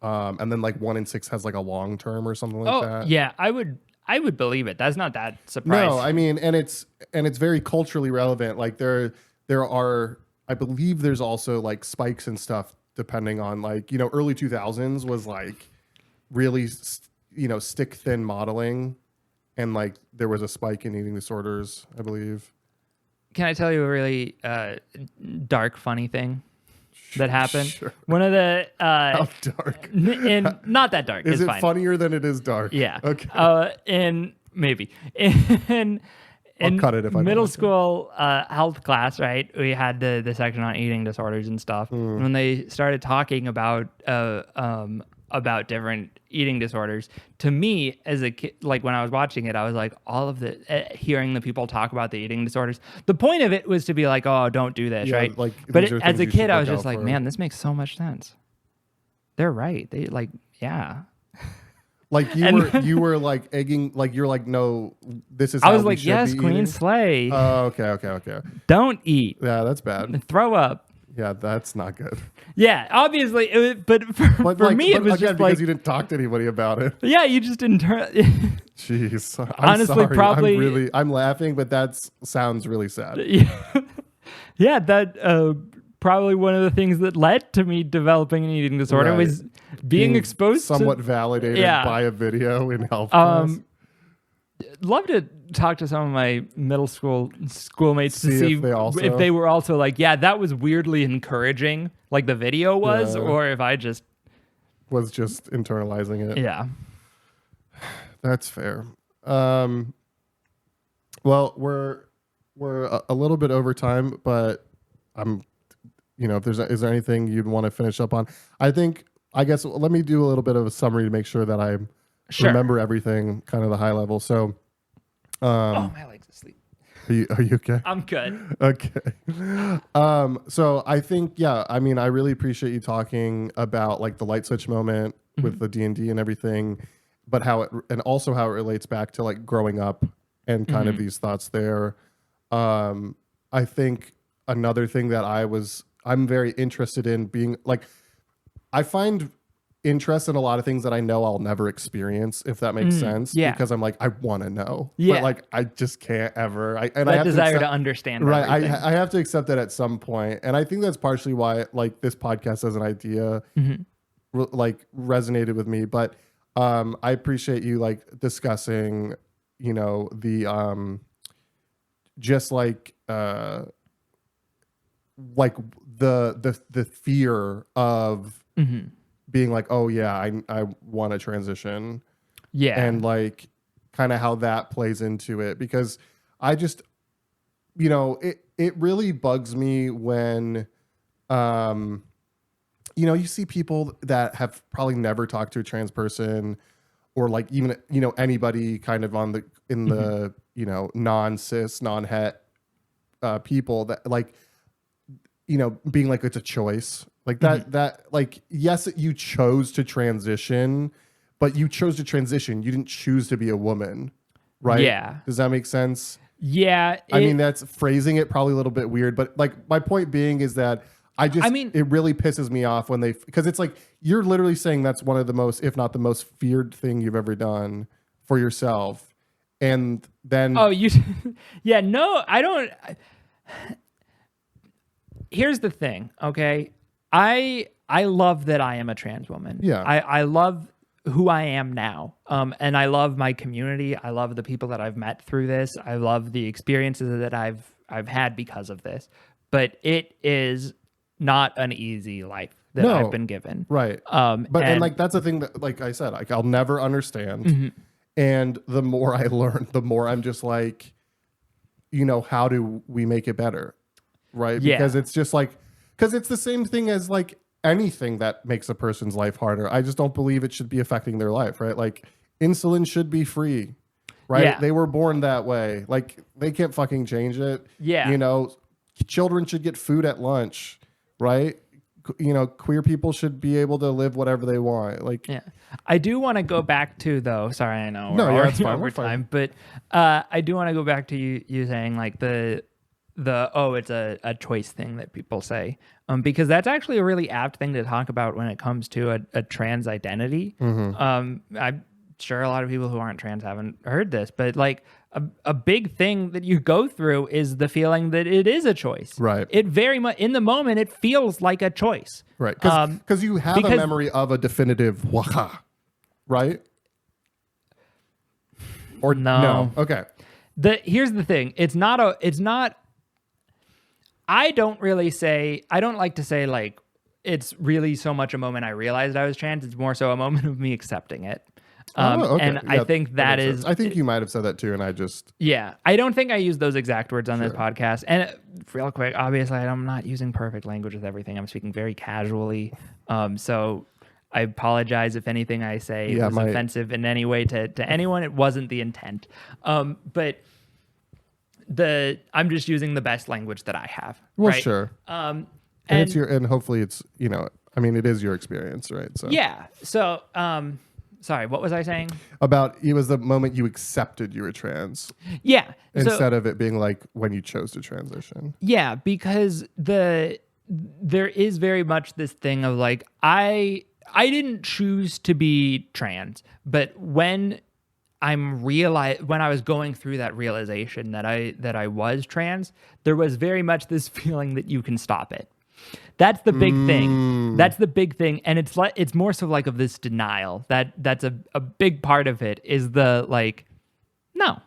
and then like 1 in 6 has like a long-term or something like that.
Yeah, I would believe it. That's not that surprising.
No, I mean, and it's very culturally relevant. Like there are, I believe there's also like spikes and stuff depending on like, early 2000s was like really, stick thin modeling. And like there was a spike in eating disorders, I believe.
Can I tell you a really dark, funny thing that happened?
Sure.
One of the
how dark?
Not that dark.
Is
it's
it
fine.
funnier than it is dark?
Yeah.
Okay.
Maybe
I'll cut it if I
middle school health class, right? We had the section on eating disorders and stuff. When they started talking about different eating disorders, to me as a kid, like when I was watching it, I was like, all of the hearing the people talk about the eating disorders. The point of it was to be like, oh, don't do this, right?
Like,
but as a kid, I was just like, man, this makes so much sense. They're right. They like, yeah.
Like you were like egging, like you're like, no, this is.
I was like, yes, Queen Slay.
Oh, okay.
Don't eat.
Yeah, that's bad.
Throw up.
Yeah, that's not good.
Yeah, obviously, but for me, it was just
because you didn't talk to anybody about it.
Yeah, you just didn't turn.
Jeez,
honestly,
sorry.
probably
I'm laughing, but that sounds really sad.
Yeah, that probably one of the things that led to me developing an eating disorder was being exposed,
somewhat validated by a video in health class.
Love to talk to some of my middle school schoolmates to see if they were also like, yeah, that was weirdly encouraging, like the video was, or if I just
was just internalizing it.
Yeah,
that's fair. Well, we're a little bit over time, but I'm, if is there anything you'd want to finish up on? I guess let me do a little bit of a summary to make sure that I remember everything, kind of the high level. So,
my leg's asleep.
Are you okay?
I'm good.
Okay. So I think, yeah, I mean, I really appreciate you talking about like the light switch moment with the D&D and everything, but and also how it relates back to like growing up and kind of these thoughts there. I think another thing that I'm very interested in being like, I find interest in a lot of things that I know I'll never experience, if that makes sense.
Yeah.
Because I'm like, I want to know.
Yeah.
But like, I just can't ever. I
have desire to understand.
Right. I have to accept that at some point. And I think that's partially why like this podcast as an idea like resonated with me. But I appreciate you like discussing, you know, the just like the fear of being like, oh yeah, I want to transition. Yeah. And like kind of how that plays into it, because I just, you know, it really bugs me when, you know, you see people that have probably never talked to a trans person, or like even, you know, anybody kind of in the, you know, non-cis, non-het people that like, you know, being like, it's a choice. Like that, like, yes, you chose to transition, but you chose to transition. You didn't choose to be a woman, right?
Yeah.
Does that make sense?
Yeah.
I mean, that's phrasing it probably a little bit weird, but like my point being is that it really pisses me off when because it's like, you're literally saying that's one of the most, if not the most feared thing you've ever done for yourself. And then,
yeah, no, I don't. Here's the thing. Okay. I love that I am a trans woman.
Yeah.
I love who I am now. And I love my community. I love the people that I've met through this. I love the experiences that I've had because of this. But it is not an easy life that I've been given.
Right. And like, that's the thing that, like I said, like I'll never understand. And the more I learn, the more I'm just like, you know, how do we make it better? Right.
Yeah.
Because it's just like, because it's the same thing as like anything that makes a person's life harder. I just don't believe it should be affecting their life, right? Like insulin should be free, right? Yeah. They were born that way. Like they can't fucking change it.
Yeah.
You know, children should get food at lunch, right? You know, queer people should be able to live whatever they want. Like,
yeah. I do want to go back to though. Sorry, I know
we're already
over time, but I do want to go back to you saying like the it's a choice thing that people say, because that's actually a really apt thing to talk about when it comes to a trans identity. I'm sure a lot of people who aren't trans haven't heard this, but like a big thing that you go through is the feeling that it is a choice.
Right.
It very much in the moment it feels like a choice.
Right. Because you have a memory of a definitive waka, right? Or no. Okay.
Here's the thing. It's not. I don't like to say like it's really so much a moment I realized I was trans. It's more so a moment of me accepting it. Okay. And yeah, I think that is sense.
I think you might have said that too, and I just
I don't think I used those exact words on this podcast. And real quick, obviously I'm not using perfect language with everything. I'm speaking very casually. So I apologize if anything I say was offensive in any way to anyone. It wasn't the intent. But I'm just using the best language that I have.
Well,
right?
Sure. And it's and hopefully it's, you know, I mean, it is your experience, right? So
yeah. So sorry, what was I saying?
About it was the moment you accepted you were trans.
Yeah.
Instead of it being like when you chose to transition.
Yeah, because there is very much this thing of like I didn't choose to be trans, but when I was going through that realization that I was trans, there was very much this feeling that you can stop it. That's the big thing. That's the big thing. And it's more so like of this denial that's a big part of it is the like, no.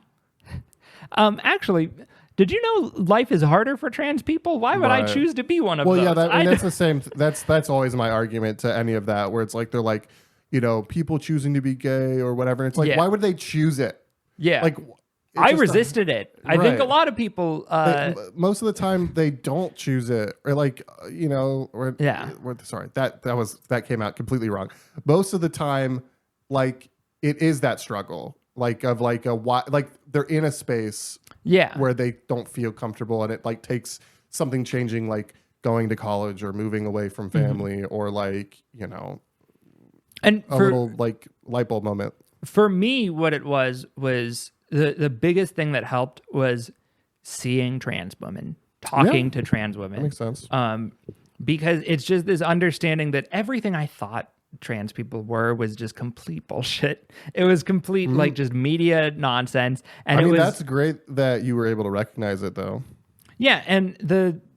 Actually, did you know life is harder for trans people? Why would I choose to be one of those?
Well, yeah, that's the same. That's always my argument to any of that, where it's like, they're like, you know, people choosing to be gay or whatever. And it's like, why would they choose it?
Yeah.
Like,
I resisted it. I think a lot of people
most of the time they don't choose it, or like, you know, sorry, that came out completely wrong. Most of the time, like, it is that struggle. like they're in a space where they don't feel comfortable, and it like takes something changing, like going to college or moving away from family, or like, you know,
and
a little like light bulb moment.
For me, what it was the biggest thing that helped was seeing trans women, talking to trans women.
That makes sense.
Because it's just this understanding that everything I thought trans people was just complete bullshit. It was complete like just media nonsense. And I mean,
that's great that you were able to recognize it, though.
Yeah, and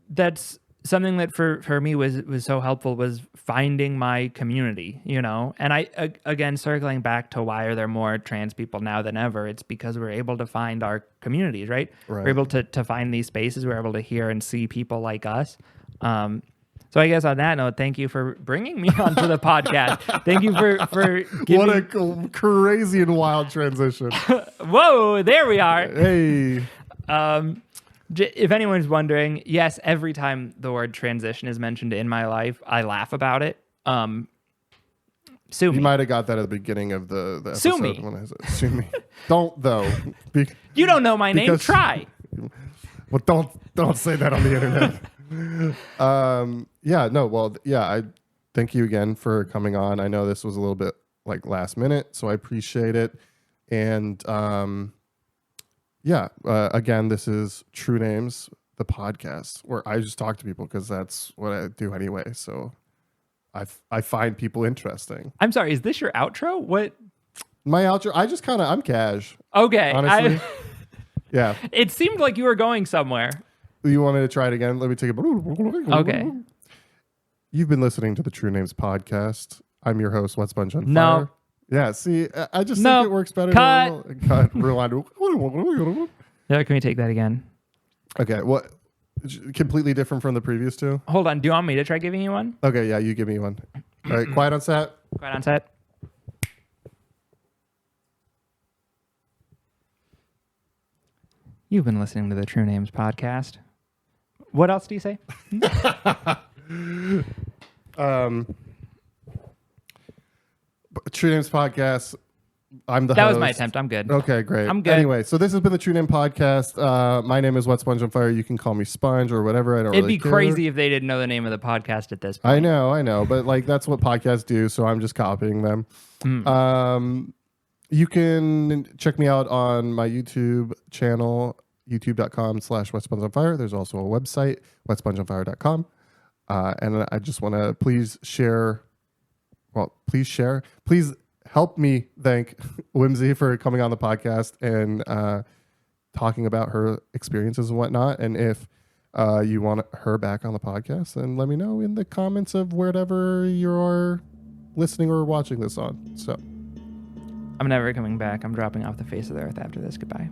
that's something that for me was so helpful, was finding my community, you know. And I again, circling back to why are there more trans people now than ever, it's because we're able to find our communities, right? We're able to find these spaces, we're able to hear and see people like us. So I guess on that note, thank you for bringing me onto the podcast. Thank you for giving...
What a crazy and wild transition.
Whoa, there we are.
Hey.
If anyone's wondering, yes, every time the word transition is mentioned in my life, I laugh about it. Sue me.
You might have got that at the beginning of the episode.
Sue me.
When I said, sue me. Don't, though.
You don't know my name. Try.
Well, don't say that on the internet. I thank you again for coming on. I know this was a little bit like last minute, so I appreciate it. And again, this is True Names, the podcast, where I just talk to people because that's what I do anyway. So I find people interesting.
I'm sorry, is this your outro? What?
My outro? I'm cash.
Okay.
Honestly. Yeah.
It seemed like you were going somewhere.
You want me to try it again? Let me take a...
Okay.
You've been listening to the True Names podcast. I'm your host, WetSpongeOnFire.
No.
Yeah, see, I just think it works better.
Cut.
Rewind.
Yeah, can we take that again?
Okay, what? Completely different from the previous two?
Hold on. Do you want me to try giving you one?
Okay, yeah, you give me one. All right, quiet on set.
Quiet on set. You've been listening to the True Names podcast. What else do you say?
True Names podcast. I'm the host.
That was my attempt. I'm good.
Okay, great.
I'm good.
Anyway, so this has been the True Name podcast. My name is WetSpongeOnFire. You can call me Sponge or whatever. I don't
It'd
really
be
care.
crazy if they didn't know the name of the podcast at this point.
I know. But like that's what podcasts do, so I'm just copying them. You can check me out on my YouTube channel, youtube.com/WetSpongeOnFire. There's also a website, WetSpongeOnFire.com. And I just want to please help me thank Whimsy for coming on the podcast and talking about her experiences and whatnot. And if you want her back on the podcast, then let me know in the comments of wherever you're listening or watching this on. So
I'm never coming back. I'm dropping off the face of the earth after this. Goodbye.